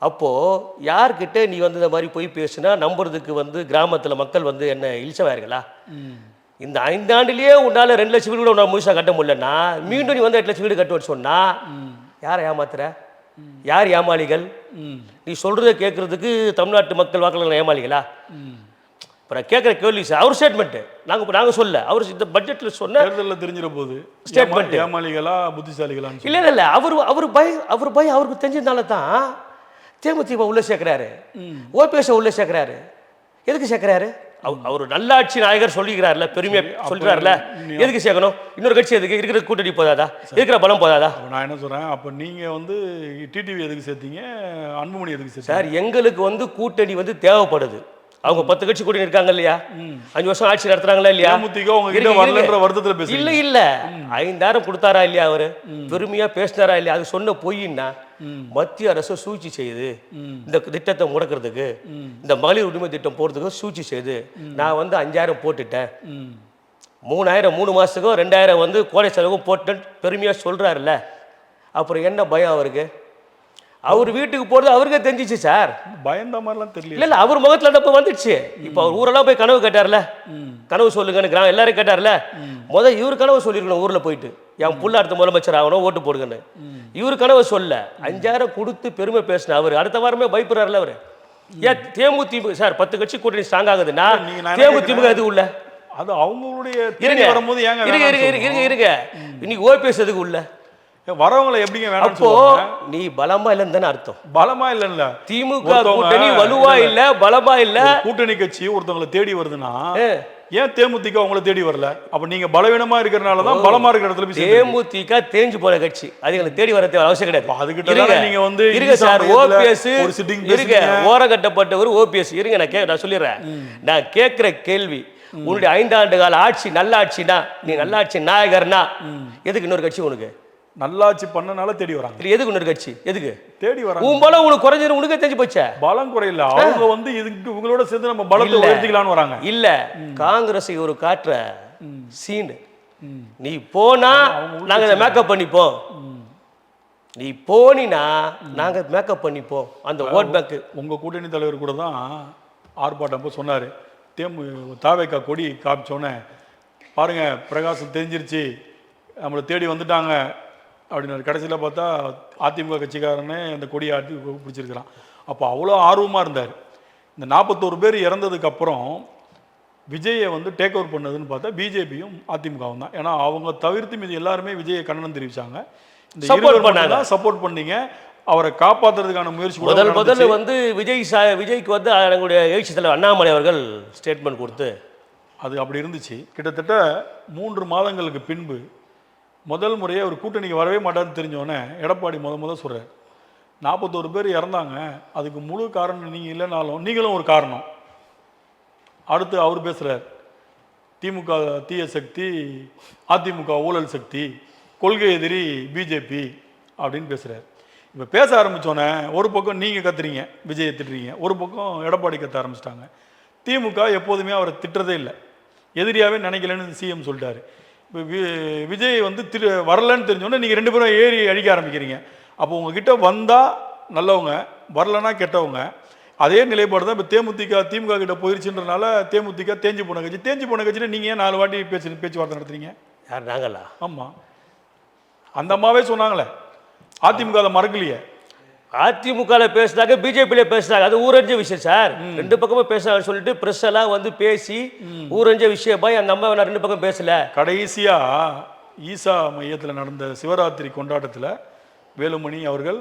அப்போது யார்கிட்ட நீ வந்து இந்த மாதிரி போய் பேசுனா நம்புறதுக்கு வந்து கிராமத்தில் மக்கள் வந்து என்ன இழிச்சவாயிருங்களா? இந்த 5 ஆண்டுலேயே உன்னால் 2 லட்சம் வீடு கூட உன்னால் முழுசாக கட்ட முடியலன்னா மீண்டும் நீ வந்து 8 லட்சம் வீடு கட்டுவேன்னு சொன்னால் யாரை ஏமாத்துற? யார் ஏமாளிகள்? நீ சொல்கிறத கேட்குறதுக்கு தமிழ்நாட்டு மக்கள் வாக்கள் ஏமாளிகளா? இப்போ நான் கேட்குற கேள்வி சார், அவர் ஸ்டேட்மெண்ட்டு நாங்கள் சொல்ல, அவர் இந்த பட்ஜெட்டில் சொன்ன தேர்தலில் தெரிஞ்சிட போது ஸ்டேட்மெண்ட் ஏமாளிகளா புத்திசாலிகளான்னு இல்லை அவர் பயம் அவருக்கு தெரிஞ்சதுனால தான் தேமுதிக உள்ள சேர்க்கிறாரு, ஓபிஎஸ் உள்ள சேர்க்கிறாரு. எதுக்கு சேர்க்கிறாரு? அவர் நல்லாட்சி நாயகர் சொல்லிக்கிறார்ல, பெருமையா சொல்றாருல, எதுக்கு சேர்க்கணும்? இன்னொரு கட்சி எதுக்கு? இருக்கிற கூட்டணி போதாதா? இருக்கிற பலம் போதாதா? நான் என்ன சொல்றேன், அப்ப நீங்க வந்து டிடிவி எதுக்கு சேர்த்தீங்க, அன்புமணி எதுக்கு சேர்த்தீங்க? சார், எங்களுக்கு வந்து கூட்டணி வந்து தேவைப்படுது. அவங்க 10 கட்சி கூட்டணி இருக்காங்க இல்லையா? 5 வருஷம் ஆட்சி நடத்துறாங்களா இல்லையா? இல்ல 5,000 கொடுத்தாரா இல்லையா? அவரு பெருமையா பேசினாரா இல்லையா? அது சொன்ன பொய்னா மத்திய அரசு சூழ்ச்சி செய்யுது இந்த திட்டத்தை முடக்கிறதுக்கு, இந்த மகளிர் உரிமை திட்டம் போறதுக்கு சூழ்ச்சி செய்யுது. நான் வந்து 5,000 போட்டுட்டேன், 3,000 3 மாசத்துக்கோ 2,000 வந்து கோடை செலவும் போட்டேன்னு பெருமையா சொல்றாருல்ல. அப்புறம் என்ன பயம் அவருக்கு? அவர் வீட்டுக்கு போறது அவருக்கே தெரிஞ்சிச்சு சார். பயந்த மாதிரிலாம் தெரியல. இல்ல அவர் முகத்துல தப்பு வந்துடுச்சு. இப்போ அவர் ஊரெல்லாம் போய் கனவு கேட்டார்ல, கனவு சொல்லுங்கன்னு கிராமம் எல்லாரும் கேட்டார்ல. இவரு கனவு சொல்லிருக்கணும், ஊர்ல போயிட்டு என் புள்ள அடுத்த முதலமைச்சர் ஆகணும், ஓட்டு போடுங்கன்னு. இவரு கனவு சொல்ல 5,000 கொடுத்து பெருமை பேசின அவர் அடுத்த வாரமே பயப்படுறாருல அவரு. ஏன் தேமுதிக சார் 10 கட்சி கூட்டணி ஸ்ட்ராங் ஆகுதுன்னா தேமுதிக எது உள்ள? அது அவங்களுடைய வரும்போது இருங்க இன்னைக்கு ஓபிஎஸ் எதுக்கு உள்ள? வரவங்களை எப்படிங்க வேணும்? அப்போ நீ பலமா இல்லன்னு தானே அர்த்தம். பலமா இல்ல, திமுக கூட்டணி வலுவா இல்ல, பலமா இல்ல. கூட்டணி கட்சி ஒருத்தவங்களை தேடி வருதுன்னா ஏன் தேமுதிக அவங்களை தேடி வரல? அப்ப நீங்க பலவீனமா இருக்கிறனால தான் பலமா இருக்கிற இடத்துல போய் தேமுதிக தேஞ்சு போற கட்சி, அதுங்களை தேடி வர தேவை அவசியம் கிடையாது. அதுக்கிட்ட நீங்க வந்து இருங்க சார், ஓபிஎஸ் இருங்க, ஓரங்கட்டப்பட்டவர் ஓபிஎஸ். இருங்க நான் சொல்லிடுறேன். நான் கேட்கிற கேள்வி, உன்னுடைய 5 ஆண்டு கால ஆட்சி நல்ல ஆட்சினா, நீ நல்லாட்சி நாயகர்னா எதுக்கு இன்னொரு கட்சி? உனக்கு நல்லாட்சி பண்ணனால தேடி வராங்க. எதுக்கு இன்னொரு கட்சி? எதுக்கு தேடி வராங்க? உன் பலம் உனக்கு குறைஞ்சது உனக்கு தெரிஞ்சு போச்சா? பலம் குறையில, அவங்க வந்து இதுக்கு உங்களோட சேர்ந்து நம்ம பலத்தை உயர்த்திக்கலாம்னு வராங்க. இல்ல காங்கிரஸ் ஒரு காட்டுற சீன், நீ போனா நாங்க இதை மேக்கப் பண்ணிப்போம், நீ போனினா நாங்க மேக்கப் பண்ணிப்போம் அந்த ஓட் பேங்க். உங்க கூட்டணி தலைவர் கூட தான் ஆர்ப்பாட்டம் சொன்னாரு, தாவேக்கா கொடி காமிச்சோன்னே பாருங்க பிரகாசம் தெரிஞ்சிருச்சு, நம்மளை தேடி வந்துட்டாங்க அப்படின்னு. கடைசியில் பார்த்தா அதிமுக கட்சிக்காரனே அந்த கொடியை ஆட்டி பிடிச்சிருக்கிறான். அப்போ அவ்வளோ ஆர்வமாக இருந்தார். இந்த 41 பேர் இறந்ததுக்கப்புறம் விஜயை வந்து டேக் ஓவர் பண்ணதுன்னு பார்த்தா பிஜேபியும் அதிமுகவும் தான். ஏன்னா அவங்க தவிர்த்து மீது எல்லாருமே விஜயை கண்டனம் தெரிவித்தாங்க. இந்த சப்போர்ட் பண்ணீங்க, அவரை காப்பாற்றுறதுக்கான முயற்சி. முதல்ல வந்து விஜய்க்கு வந்து எங்களுடைய எழுச்சி தலைவர் அண்ணாமலை அவர்கள் ஸ்டேட்மெண்ட் கொடுத்து அது அப்படி இருந்துச்சு. கிட்டத்தட்ட 3 மாதங்களுக்கு பின்பு முதல் முறையே ஒரு கூட்டணிக்கு வரவே மாட்டான்னு தெரிஞ்சோடனே எடப்பாடி முதல் சொல்கிறார், 41 பேர் இறந்தாங்க, அதுக்கு முழு காரணம் நீங்கள் இல்லைனாலும் நீங்களும் ஒரு காரணம். அடுத்து அவர் பேசுகிறார், திமுக தீய சக்தி, அதிமுக ஊழல் சக்தி, கொள்கை எதிரி பிஜேபி அப்படின்னு பேசுகிறார். இப்போ பேச ஆரம்பித்தோன்னே ஒரு பக்கம் நீங்கள் கத்துறீங்க, விஜயை திட்டுறீங்க, ஒரு பக்கம் எடப்பாடி கத்த ஆரம்பிச்சிட்டாங்க. திமுக எப்போதுமே அவரை திட்டுறதே இல்லை, எதிரியாகவே நினைக்கலன்னு சிஎம் சொல்லிட்டாரு. இப்போ விஜய் வந்து வரலன்னு தெரிஞ்சோன்னே நீங்கள் 2 பேரும் ஏறி அடிக்க ஆரம்பிக்கிறீங்க. அப்போ உங்ககிட்ட வந்தால் நல்லவங்க, வரலன்னா கெட்டவங்க. அதே நிலைப்பாடு தான் இப்போ திமுக கிட்ட போயிருச்சுன்றனால தேமுதிக தேஞ்சு போன கட்சியில் நீங்கள் ஏன் 4 வாட்டி பேச்சுவார்த்தை நடத்துறீங்க? யார்? நாங்களா? ஆமாம், அந்த அம்மாவே சொன்னாங்களே, அதிமுக அதை மறக்கலையே. அதிமுக பேசுனாங்க, பிஜேபியில பேசுனாங்க, அது ஊரஞ்ச விஷயம் சார். 2 பக்கமும் பேசுறாங்கன்னு சொல்லிட்டு பிரஸ் எல்லாம் வந்து பேசி ஊரஞ்ச விஷயம் போய் அந்த அம்மா 2 பக்கம் பேசல. கடைசியா ஈசா மையத்தில் நடந்த சிவராத்திரி கொண்டாட்டத்தில் வேலுமணி அவர்கள்,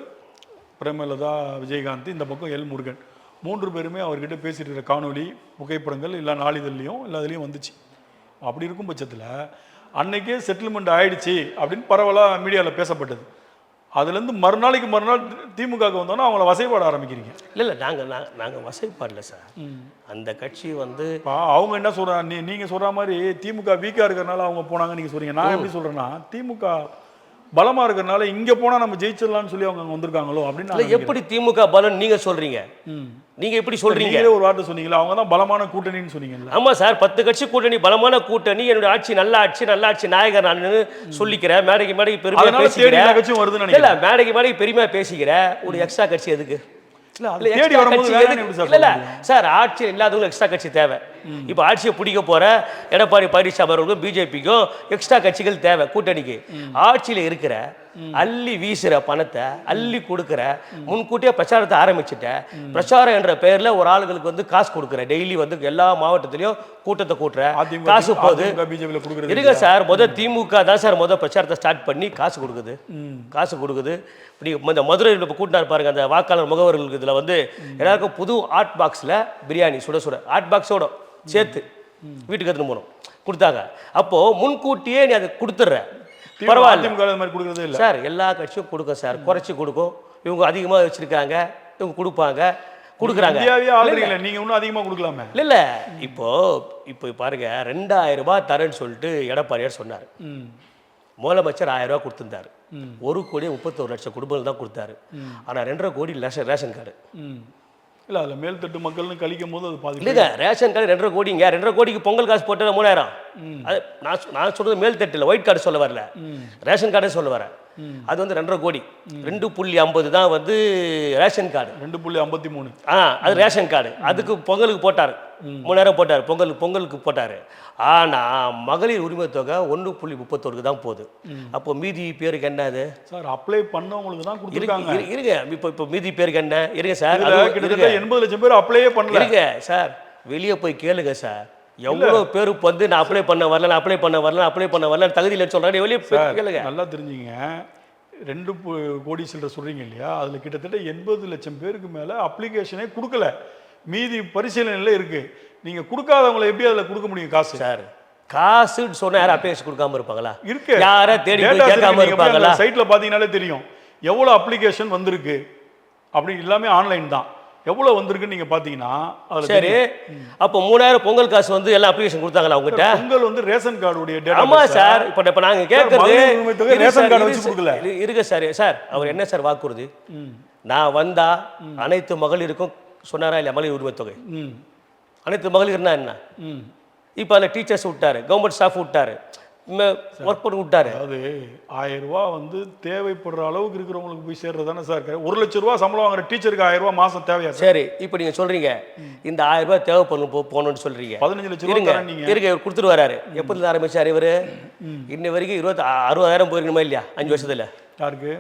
பிரேமலதா, விஜயகாந்த், இந்த பக்கம் எல் முருகன் 3 பேருமே அவர்கிட்ட பேசிட்டு இருக்கிற காணொலி புகைப்படங்கள் எல்லா நாளிதழ்லையும் எல்லாத்துலேயும் வந்துச்சு. அப்படி இருக்கும் பட்சத்தில் அன்னைக்கே செட்டில்மெண்ட் ஆயிடுச்சு அப்படின்னு பரவலாக மீடியாவில் பேசப்பட்டது. அதுலேருந்து மறுநாள் திமுகவுக்கு வந்தோன்னா அவங்கள வசைப்பாட ஆரம்பிக்கிறீங்க. இல்லை நாங்கள் வசைப்பாடல சார். அந்த கட்சி வந்து அவங்க என்ன சொல்கிறாங்க, நீங்கள் சொல்கிற மாதிரி திமுக வீக்காக இருக்கிறனால அவங்க போனாங்க நீங்கள் சொல்கிறீங்க. நான் எப்படி சொல்கிறேன்னா, திமுக பலமாக இருக்கிறனால இங்கே போனால் நம்ம ஜெயிச்சிடலாம்னு சொல்லி அவங்க வந்திருக்காங்களோ அப்படின்னு. இல்லை, எப்படி திமுக பலம் நீங்கள் சொல்கிறீங்க? நீங்கள் எப்படி சொல்கிறீங்க? ஒரு வார்த்தை சொன்னீங்களா, அவங்க தான் பலமான கூட்டணின்னு சொன்னீங்கல்ல. ஆமாம் சார், 10 கட்சி கூட்டணி, பலமான கூட்டணி, என்னுடைய ஆட்சி நல்ல ஆட்சி நாயகர் நான் சொல்லிக்கிறேன், மேடைக்கு பெருமையாக பேசிக்கிறேன். இல்லை, மேடைக்கு பெருமையாக பேசிக்கிற ஒரு எக்ஸ்ட்ரா கட்சி எதுக்கு? சார், ஆட்சியில் இல்லாதவங்களுக்கு எக்ஸ்ட்ரா கட்சி தேவை. இப்போ ஆட்சியை பிடிக்க போற எடப்பாடி பழனிசாமி அவர்களுக்கும் பிஜேபிக்கும் எக்ஸ்ட்ரா கட்சிகள் தேவை கூட்டணிக்கு. ஆட்சியில் இருக்கிற அள்ளி வீசுற பணத்தை அள்ளி கொடுக்குற, முன்கூட்டியே பிரச்சாரத்தை ஆரம்பிச்சுட்ட, பிரச்சாரம் என்ற பெயர்ல ஒரு ஆளுங்களுக்கு வந்து காசு கொடுக்குற, டெய்லி வந்து எல்லா மாவட்டத்திலையும் கூட்டத்தை கூட்டுற, காசு போகுது. இருங்க சார், திமுக தான் சார் பிரச்சாரத்தை ஸ்டார்ட் பண்ணி காசு கொடுக்குது. இப்படி இந்த மதுரையில் இப்போ கூட்டினார் பாருங்க, அந்த வாக்காளர் முகவர்களுக்கு இதில் வந்து எல்லாருக்கும் புது ஹாட் பாக்ஸில் பிரியாணி சுட ஹாட் பாக்ஸோட சேர்த்து வீட்டுக்கு எடுத்துன்னு போகணும் கொடுத்தாங்க. அப்போ முன்கூட்டியே நீ அதை கொடுத்துட்ற, பரவாயில்ல சார். எல்லா கட்சியும் கொடுக்கும் சார், குறைச்சி கொடுக்கும். இவங்க அதிகமாக வச்சிருக்காங்க, இவங்க கொடுக்குறாங்க. நீங்க இன்னும் அதிகமாக கொடுக்கலாமே. இல்லை, இப்போ பாருங்க, 2000 ரூபாய் தரேன்னு சொல்லிட்டு எடப்பாடியார் சொன்னார். முதலமைச்சர் 1000 ரூபாய் கொடுத்துருந்தாரு. 1,31,00,000 குடும்பங்கள் தான் கொடுத்தாரு. ஆனால் 2.5 கோடி ரேஷன் கார்டு. இல்லை, அதில் மேல்தட்டு மக்கள்னு கழிக்கும் போது அது பாதி இல்லைங்க. Ration card 2.5 கோடிங்க. 2.5 கோடிக்கு பொங்கல் காசு போட்டு 3000. அது நான் சொல்றது மேல்தட்டு இல்லை, ஒயிட் கார்டு சொல்ல வரல, ரேஷன் கார்டே சொல்ல வரேன். அது வந்து 2.5 கோடி. 2.50 தான் வந்து ரேஷன் கார்டு. 2.53 அது ரேஷன் கார்டு. அதுக்கு பொங்கலுக்கு போட்டார், 3000 போட்டார், பொங்கலுக்கு போட்டார். ஆனால் மகளிர் உரிமை தொகை 1.31 தான் போகுது. அப்போ மீதி பேருக்கு என்ன? அது சார் அப்ளை பண்ணவங்களுக்கு தான் கொடுத்துருக்காங்க. இருங்க, இப்போ மீதி பேருக்கு என்ன? இருங்க சார், கிட்டத்தட்ட 80 லட்சம் பேர் அப்ளையே பண்ணல. இருங்க சார், வெளியே போய் கேளுங்க சார், எவ்வளோ பேருக்கு வந்து நான் அப்ளை பண்ண வரல தகுதியில் சொல்கிறேன். வெளியே கேளுங்க. நல்லா தெரிஞ்சுங்க, 2 கோடி சில்லரை சொல்கிறீங்க இல்லையா, அதில் கிட்டத்தட்ட 80 லட்சம் பேருக்கு மேலே அப்ளிகேஷனே கொடுக்கல, மீதி பரிசீலனையில் இருக்குது. நீங்கள் கொடுக்காதவங்களை எப்படி அதில் கொடுக்க முடியும் காசு? சார், காசுன்னு சொன்னால் யாரும் அப்ளிகேஷன் கொடுக்காம இருப்பாங்களா? இருக்கு, யாரை தேடி கேட்காம இருப்பாங்களா? சைட்டில் பார்த்தீங்கன்னாலே தெரியும் எவ்வளோ அப்ளிகேஷன் வந்திருக்கு அப்படின்னு. எல்லாமே ஆன்லைன் தான். எவ்வளோ வந்திருக்குன்னு நீங்கள் பார்த்தீங்கன்னா அதில். சரி, அப்போ 3000 பொங்கல் காசு வந்து எல்லாம் அப்ளிகேஷன் கொடுத்தாங்களா அவங்ககிட்ட? பொங்கல் வந்து ரேஷன் கார்டுடைய டேட்டா. ஆமாம் சார், இப்போ நாங்கள் கேட்கறது ரேஷன் கார்டு வச்சு கொடுக்கல. இருக்கு சார், அவர் என்ன சார் வாக்குறுதி? நான் வந்தா அனைத்து மகளிருக்கும் சொன்னாரா இல்லையா? மகளிர் உரிமை தொகை அனைத்து மகளிர்னா என்ன? இப்போ அதில் டீச்சர்ஸ் விட்டாரு, கவர்மெண்ட் ஸ்டாஃப் விட்டாரு, ஒர்க் பண்ணி விட்டாரு. அதாவது 1000 ரூபா வந்து தேவைப்படுற அளவுக்கு இருக்கிறவங்களுக்கு போய் சேர்றது தானே சார். 1 லட்சம் ரூபா சம்பளம் வாங்குற டீச்சருக்கு 1000 ரூபா மாசம் தேவையா? சரி, இப்போ நீங்க சொல்றீங்க இந்த 1000 ரூபாய் தேவைப்படும் போகணும்னு சொல்றீங்க. 15 லட்சம் ரூபா இருங்க, இவர் கொடுத்துட்டு வராரு. எப்போது ஆரம்பிச்சார் இவர்? இன்ன வரைக்கும் 60,000 போயிருக்கணுமா இல்லையா 5 வருஷத்துல? யாருக்கு?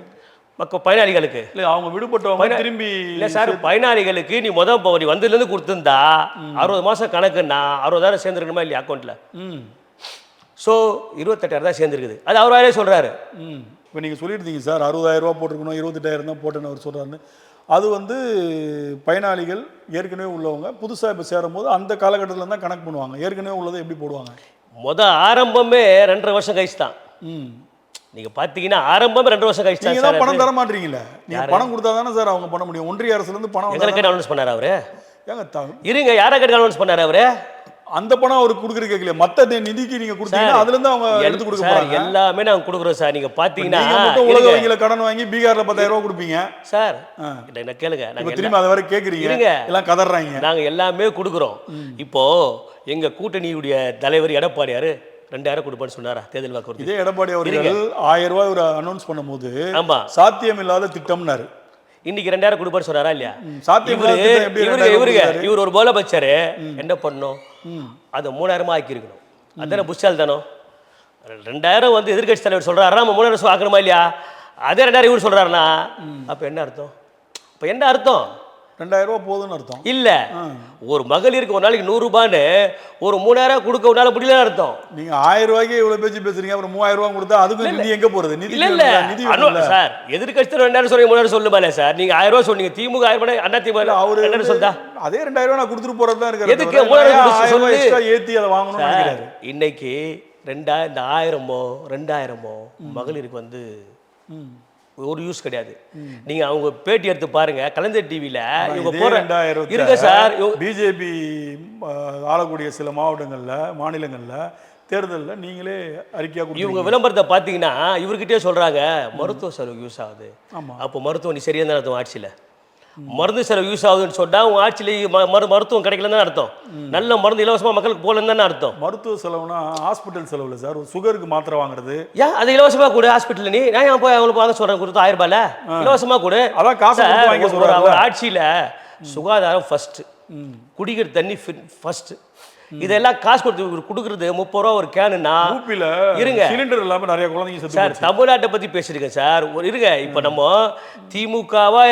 மக்கள் பயனாளிகளுக்கு. இல்லை, அவங்க விடுபட்டவங்க திரும்பி. இல்லை சார், பயனாளிகளுக்கு நீ வந்ததுலேருந்து கொடுத்துருந்தா 60 மாதம் கணக்குன்னா 60,000 சேர்ந்துருக்கணுமா இல்லையா அக்கௌண்ட்டில்? ஸோ 28,000 தான் சேர்ந்துருக்குது. அது அவராலே சொல்கிறாரு. இப்போ நீங்கள் சொல்லியிருந்தீங்க சார் 60,000 ரூபா போட்டிருக்கணும், 28,000 தான் போட்டேன்னு அவர் சொல்கிறாருன்னு. அது வந்து பயனாளிகள் ஏற்கனவே உள்ளவங்க புதுசாக இப்போ சேரும் போது அந்த காலகட்டத்தில் தான் கணக்கு பண்ணுவாங்க. ஏற்கனவே உள்ளதை எப்படி போடுவாங்க? ஆரம்பமே 2.5 வருஷம் கழிச்சு தான். நீங்க பாத்தீங்கன்னா ஆரம்பமே 2 வருஷம் கழிச்சு நீங்க தான் பணம் தர மாட்டீங்களா? நீங்க பணம் கொடுத்தா தானே சார் அவங்க பண்ண முடியும். ஒன்றிய அரசுல இருந்து பணம் எங்களுக்கு அனௌன்ஸ் பண்ணாரு அவரு. ஏங்க இருங்க, யாரை கேட்டு அனௌன்ஸ் பண்ணாரு அவரு? அந்த பணம் அவருக்கு கொடுக்குறது கேட்கல, மற்ற நிதிக்கு நீங்க கொடுத்தீங்கன்னா அதுல இருந்து அவங்க எடுத்து கொடுக்க போறாங்க. எல்லாமே நாங்க கொடுக்குறோம் சார். நீங்க பாத்தீங்கன்னா உலக வங்கியில கடன் வாங்கி பீகார்ல 10,000 ரூபாய் கொடுப்பீங்க சார். என்ன கேளுங்க, நாங்க திரும்பி அதை வரை கேக்குறீங்க, எல்லாம் கதறாங்க. நாங்க எல்லாமே கொடுக்குறோம். இப்போ எங்க கூட்டணியுடைய தலைவர் எடப்பாடியாரு 2000 கொடுப்பேன்னு சொன்னாரா தேர்தல் வாக்குறுதி? இதே எடப்பாடி அவர்கள் 1000 ரூபாய் ஒரு அனௌன்ஸ் பண்ணும்போது ஆமா சாத்தியம் இல்லாத திட்டம்னாரு. இன்னைக்கு 2000 கொடுப்பேன்னு சொன்னாரா இல்லையா? இவர் ஒரு முதலமைச்சர் என்ன பண்ணும்? அதை 3000 ஆக்கியிருக்கணும். அதான புஷால் தானோ? 2000 வந்து எதிர்கட்சி தலைவர் சொல்றாரு, நம்ம 3000 ஆக்கணுமா இல்லையா? அதே 2000 இவர் சொல்றாருன்னா அப்ப என்ன அர்த்தம்? அப்ப என்ன அர்த்தம்? 2000 ரூபாய் போதுன்னு அர்த்தம் இல்ல. ஒரு மகளிருக்கு ஒரு நாளைக்கு 100 ரூபான்னு ஒரு 3000 கொடுக்க உன்னால முடியல அர்த்தம். நீங்க 1000 ரூபாய்க்கு இவ்வளவு பேச்சு பேசுறீங்க, அப்புறம் 3000 ரூபாய் கொடுத்தா அதுக்கு நிதி எங்க போறது? நிதி இல்ல சார், எதிர்கட்சி 2000 சொல்லி 3000 சொல்லுமாலே சார். நீங்க 1000 ரூபாய் சொன்னீங்க, திமுக 1000 ரூபாய், அண்ணா திமுக அவரு என்ன சொல்றா? அதே 2000 ரூபாய் நான் கொடுத்துட்டு போறதுதான் இருக்கு. எதுக்கு 3000 சொல்லி எக்ஸ்ட்ரா ஏத்தி அதை வாங்கணும்னு நினைக்கிறாரு. இன்னைக்கு இந்த 1000மோ 2000மோ மகளிருக்கு வந்து ஒரு யூஸ் கிடையாது. நீங்க அவங்க பேட்டி எடுத்து பாருங்க கலைஞர் டிவியில இவங்க இதே போற 2020 இருங்க சார் பிஜேபி ஆளக்கூடிய சில மாநிலங்கள்ல தேர்தலில் நீங்களே அறிக்கையா இவங்க கொடுத்தீங்க. விளம்பரத்தை பார்த்தீங்கன்னா இவர்கிட்டயே சொல்றாங்க மருத்துவ செலவு யூஸ் ஆகுது. ஆமா. அப்போ மருத்துவம் நீ சரியா தான் அர்த்தம் ஆட்சியில் மருந்து செலவு யூஸ் ஆகுதுன்னு சொன்னா உங்க ஆட்சியில மருத்துவம் கிடைக்கலன்னு அர்த்தம். நல்ல மருந்து இலவசமா மக்களுக்கு போகலன்னு தானே அர்த்தம். மருத்துவ செலவுனா ஹாஸ்பிட்டல் செலவுல சார், ஒரு சுகருக்கு மாத்திரை வாங்குறது ஏன் அது இலவசமா கொடு ஹாஸ்பிட்டல் நீ நான் ஏன் போய் அவங்களுக்கு வாங்க சொல்றேன் கொடுத்து 1000 ரூபாயில இலவசமா கொடு. அதான் காசு கொடுத்து வாங்கி சொல்றாங்க. ஒரு ஆட்சியில சுகாதாரம் ஃபர்ஸ்ட், குடிக்கிற தண்ணி ஃபர்ஸ்ட், இதெல்லாம் காசு கொடுத்து கொடுக்குறது 30 ரூபா ஒரு கேனுன்னா ஊப்பில இருங்க சிலிண்டர் இல்லாம நிறைய குழந்தைங்க செத்து சார். தமிழ்நாட்டை பத்தி பேசிருக்கேன் சார். ஒரு இருங்க இப்போ நம்ம திமுகவா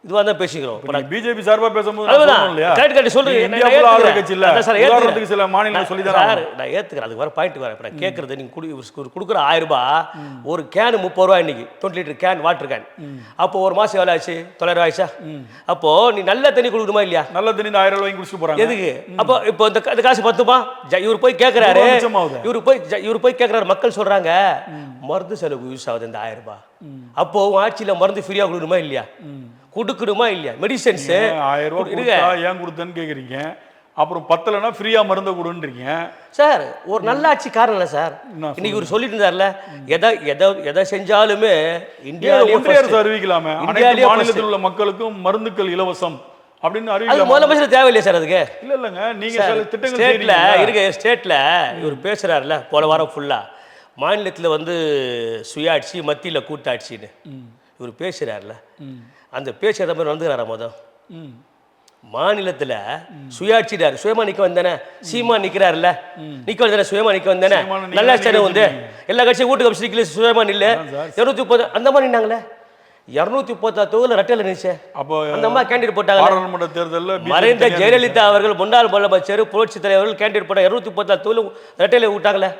இதுவாக தான் பேசிக்கிறோம். பிஜேபி சார்பா பேசும்போது அதுதான் இல்லையா கரெக்ட் கரெக்ட் சொல்றீங்க. இந்தியா ஃபுல்லா ஆளுற கட்சி இல்ல, உதாரணத்துக்கு சில மாநிலங்கள் சொல்லி தராங்க சார். நான் ஏத்துக்கிறேன், அதுக்கு வர பாயிண்ட் வரேன். இப்போ நான் கேட்கறது நீங்க கொடுக்குற 1000 ரூபாய் ஒரு கேன் 30 ரூபாய் இன்னைக்கு 20 லிட்டர் கேன் வாட்டர் கேன். அப்போ ஒரு மாசம் எவ்வளோ ஆச்சு? 900 ஆயிடுச்சா? அப்போ நீ நல்ல தண்ணி கொடுக்கணுமா இல்லையா? நல்ல தண்ணி 1000 ரூபாய் குடிச்சிட்டு போறாங்க. எதுக்கு? அப்போ இப்போ இந்த காசு பத்துமா? இவர் போய் கேட்கிறாரு, இவர் போய் கேட்கிறாரு, மக்கள் சொல்றாங்க மருந்து செலவு யூஸ் ஆகுது இந்த 1000 ரூபாய். அப்போ ஆட்சியில மருந்து ஃப்ரீயா கொடுக்கணுமா இல்லையா? கொடுக்கணுமா இல்லையா? மெடிசன்ஸ் 1000 ரூபாய் கொடுத்தா ஏன் கொடுத்தேன்னு கேக்குறீங்க. அப்புறம் பத்தலைன்னா ஃப்ரீயா மருந்து கொடுன்றீங்க சார். ஒரு நல்ல ஆட்சி காரணம் இல்லை சார். இன்னைக்கு இவர் சொல்லிட்டு இருந்தார்ல, எதை செஞ்சாலுமே இந்தியாவிலே ஒன்றிய அரசு அறிவிக்கலாமே அனைத்து மாநிலத்தில் உள்ள மக்களுக்கும் மருந்துகள் இலவசம் அப்படின்னு அது அறிவிக்கலாம். முதலமைச்சர் தேவையில்லையா சார் அதுக்கு? இல்லங்க, நீங்க சில திட்டங்கள் ஸ்டேட்ல செய்றீங்க. இருக்க ஸ்டேட்ல இவர் பேசுறாருல போன வாரம் ஃபுல்லா மாநிலத்தில் வந்து சுயாட்சி மத்தியில் கூட்டாட்சின்னு இவர் பேசுறாருல, அந்த பேச்சு எதை மாதிரி வந்துக்கிறாரா? மாநிலத்தில் சுயாட்சிடாரு சுயமா நிக்க வந்தானே, சீமா நிக்கிறாருல்ல, நிக்க வந்தானே சுயமா நிக்க வந்தானே, நல்லா ஸ்டேட் வந்து எல்லா கட்சியும் வீட்டு கட்சி நிக்கல, சுயமா நில்ல 230 அந்த மாதிரி நின்னாங்களே. 230 தொகுதியில் ரெட்டையில நினைச்சு அப்போ அந்த அம்மா கேண்டிடேட் போட்டாங்க. பாராளுமன்ற தேர்தலில் மறைந்த ஜெயலலிதா அவர்கள் முன்னாள் முதலமைச்சர் புரட்சி தலைவர்கள் கேண்டிடேட் போட்ட 230 தொகுதியில் ரெட்டையில விட்டாங்களே.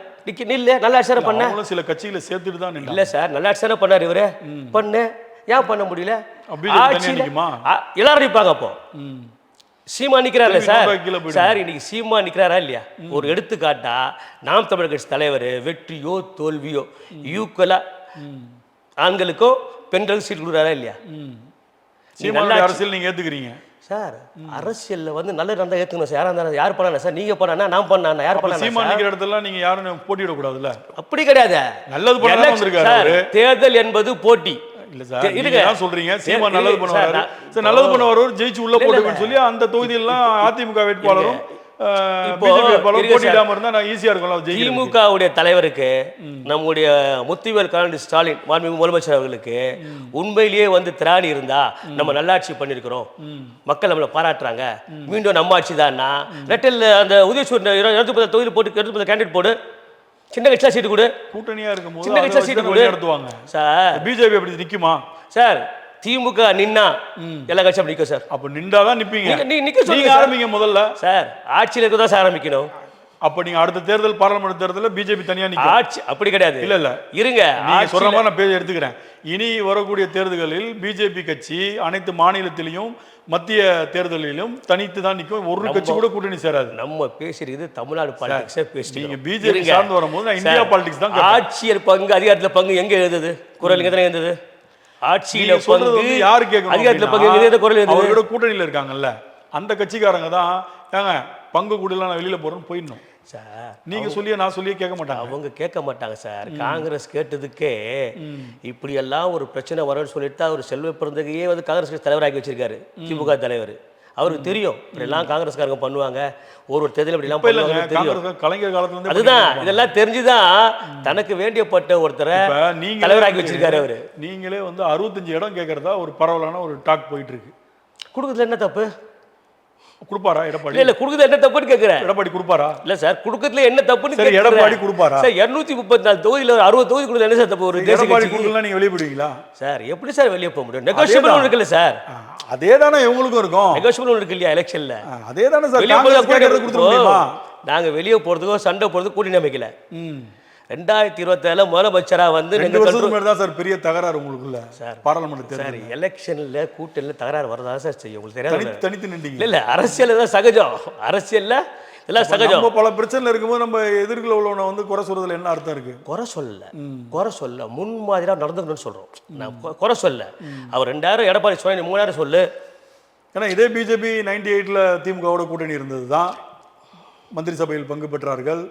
நில்ல நல்லா ஆட்சி பண்ண சில கட்சிகளை சேர்த்துட்டு தான் இல்ல சார், நல்லா ஆட்சி பண்ணாரு இவரு. பண்ணு ஏன் பண்ண முடியல? எல்லாரும் நிற்பாங்க. அப்போ சீமா நிக்கிறாரு சார். சார் இன்னைக்கு சீமா நிக்கிறாரா இல்லையா? ஒரு எடுத்துக்காட்டா நாம் தமிழர் கட்சி தலைவர் வெற்றியோ தோல்வியோ ஈக்குவலா ஆண்களுக்கும் பெண்களுக்கும் சீட் கொடுக்குறாரா இல்லையா? அரசியல் நீங்க ஏத்துக்கிறீங்க சார். அரசியல்ல வந்து நல்ல நடந்தா ஏத்துக்கணும் சார். யாரா இருந்தாலும் யார் பண்ணா சார்? நீங்க பண்ணா நான் பண்ணா யார் பண்ணா? சீமா நிக்கிற இடத்துல நீங்க யாரும் போட்டியிட கூடாதுல்ல. அப்படி கிடையாது. நல்லது பண்ணா வந்திருக்காரு. தேர்தல் என்பது போட்டி இல்ல சார். நீங்க என்ன சொல்றீங்க? சீமா நல்லது பண்ணுவாரு, சரி நல்லது பண்ணுவாரு, ஜெயிச்சு உள்ள போடுவேன்னு சொல்லி அந்த தொகுதியெல்லாம் அதிமுக வேட்பாளரும் திமுகவுடைய தலைவருக்கு நம்முடைய முத்துவேல் கருணாநிதி ஸ்டாலின் மாண்புமிகு முதலமைச்சர் அவர்களுக்கு உண்மையிலேயே வந்து திராணி இருந்தா நம்ம நல்லாட்சி பண்ணிருக்கிறோம், மக்கள் நம்மளை பாராட்டுறாங்க, மீண்டும் நம்ம ஆட்சி தான்னா ரெட்டல் அந்த உதயசூர் 210 தொகுதியில் போட்டு 210 கேண்டிடேட் போடு, சின்ன கட்சியா சீட்டு கொடு, கூட்டணியா இருக்கும்போது சின்ன கட்சியா சீட்டு கொடு நடத்துவாங்க சார். பிஜேபி அப்படி நிக்குமா சார்? திமுக நின்னா எல்லா கட்சியும் நிற்கும் சார். அப்ப நின்றாதான் நிப்பீங்க. நீங்க ஆரம்பிங்க முதல்ல சார். ஆட்சியில் இருக்கதான் சார் ஆரம்பிக்கணும். அப்ப நீங்க அடுத்த தேர்தல் பாராளுமன்ற தேர்தலில் பிஜேபி தனியா நிக்கும். ஆட்சி அப்படி கிடையாது. இல்ல இருங்க, நீங்க சொல்ற மாதிரி நான் பேசி எடுத்துக்கிறேன். இனி வரக்கூடிய தேர்தல்களில் பிஜேபி கட்சி அனைத்து மாநிலத்திலையும் மத்திய தேர்தலிலும் தனித்து தான் நிற்கும். ஒரு கட்சி கூட கூட்டணி சேராது. நம்ம பேசுறது தமிழ்நாடு பாலிடிக்ஸே பேசுறீங்க. நீங்க பிஜேபி சார்ந்து வரும்போது நான் இந்தியா பாலிடிக்ஸ் தான். ஆட்சியர் பங்கு அதிகாரத்துல பங்கு எங்க எழுதுது? குரல் இங்க தானே எழுதுது. ஆட்சியில சொல்றது வந்து யாரு கேட்கணும்? அதிகாரத்துல பங்கு எங்க குரல் எழுதுது? அவரோட கூட்டணியில இருக்காங்கல்ல அந்த கட்சிக்காரங்க தான் ஏங்க பங்கு கூடலாம் நான் வெளியில போறேன்னு போயிடணும் சார். நீங்க சொல்லியே நான் சொல்லியே கேட்க மாட்டாங்க. அவங்க கேட்க மாட்டாங்க சார். காங்கிரஸ் கேட்டதுக்கே இப்படி எல்லாம் ஒரு பிரச்சனை வரும்னு சொல்லிட்டு தான் அவர் செல்வ பிறந்தகையே வந்து காங்கிரஸ் கட்சி தலைவராக்கி வச்சிருக்காரு. திமுக தலைவர் அவருக்கு தெரியும் இப்படிலாம் காங்கிரஸ்காரங்க பண்ணுவாங்க, ஒரு தேர்தல் இப்படி எல்லாம் பண்ணுவாங்க. கலைஞர் காலத்துல இருந்து அதுதான் இதெல்லாம் தெரிஞ்சுதான் தனக்கு வேண்டியப்பட்ட ஒருத்தரை தலைவராக்கி வச்சிருக்காரு அவரு. நீங்களே வந்து 65 இடம் கேட்கறதா ஒரு பரவலான ஒரு டாக் போயிட்டு இருக்கு. கொடுக்குறதுல என்ன தப்பு? கொடுப்பாரா எடப்பாடி? இல்ல கொடுக்குறது என்ன தப்புன்னு கேக்குறேன். எடப்பாடி கொடுப்பாரா? இல்ல சார் கொடுக்கறதுல என்ன தப்புன்னு சரி எடப்பாடி கொடுப்பாரா? சார் 234 தொகுதியில 60 தொகுதி கொடுத்தா என்ன சார் தப்பு? ஒரு எடப்பாடி கொடுக்கலாம் நீங்க வெளிய போடுவீங்களா? சார் எப்படி சார் வெளிய போக முடியும்? நெகோஷியபிள் இருக்குல்ல சார். அதேதானே இவங்களுக்கும் இருக்கும். நெகோஷியபிள் இருக்கு இல்லையா எலெக்ஷன்ல? அதேதானே சார். காங்கிரஸ் கேக்குறது கொடுத்து முடியுமா? நாங்க வெளிய போறதுக்கோ சண்டை போறதுக்கோ கூட்டணி அமைக்கல. 2027 முதலமைச்சரா வந்து 2 வருஷத்துக்கு முன்னாடி தான் சார் பெரிய தகராறு உங்களுக்குள்ள சார் பாராளுமன்ற தேர்தல். சார் எலெக்ஷன்ல கூட்டணில தகராறு வரதா சார் செய்யும். உங்களுக்கு தெரியாது. தனித்து நின்றீங்க. இல்ல அரசியல் தான் சகஜம். அரசியல்ல எல்லாம் சகஜம். நம்ம பல பிரச்சனை இருக்கும்போது நம்ம எதிர்கொள்ள உள்ளவனை வந்து குறை சொல்றதுல என்ன அர்த்தம் இருக்கு? குறை சொல்ல முன்மாதிரியாக நடந்துக்கணும்னு சொல்கிறோம். நான் குறை சொல்ல. அவர் 2000 எடப்பாடி சொன்ன, நீ 3000 சொல்லு. ஏன்னா இதே பிஜேபி 98ல் திமுகவோட கூட்டணி இருந்தது தான், மந்திரி சபையில் பங்கு பெற்றார்கள்,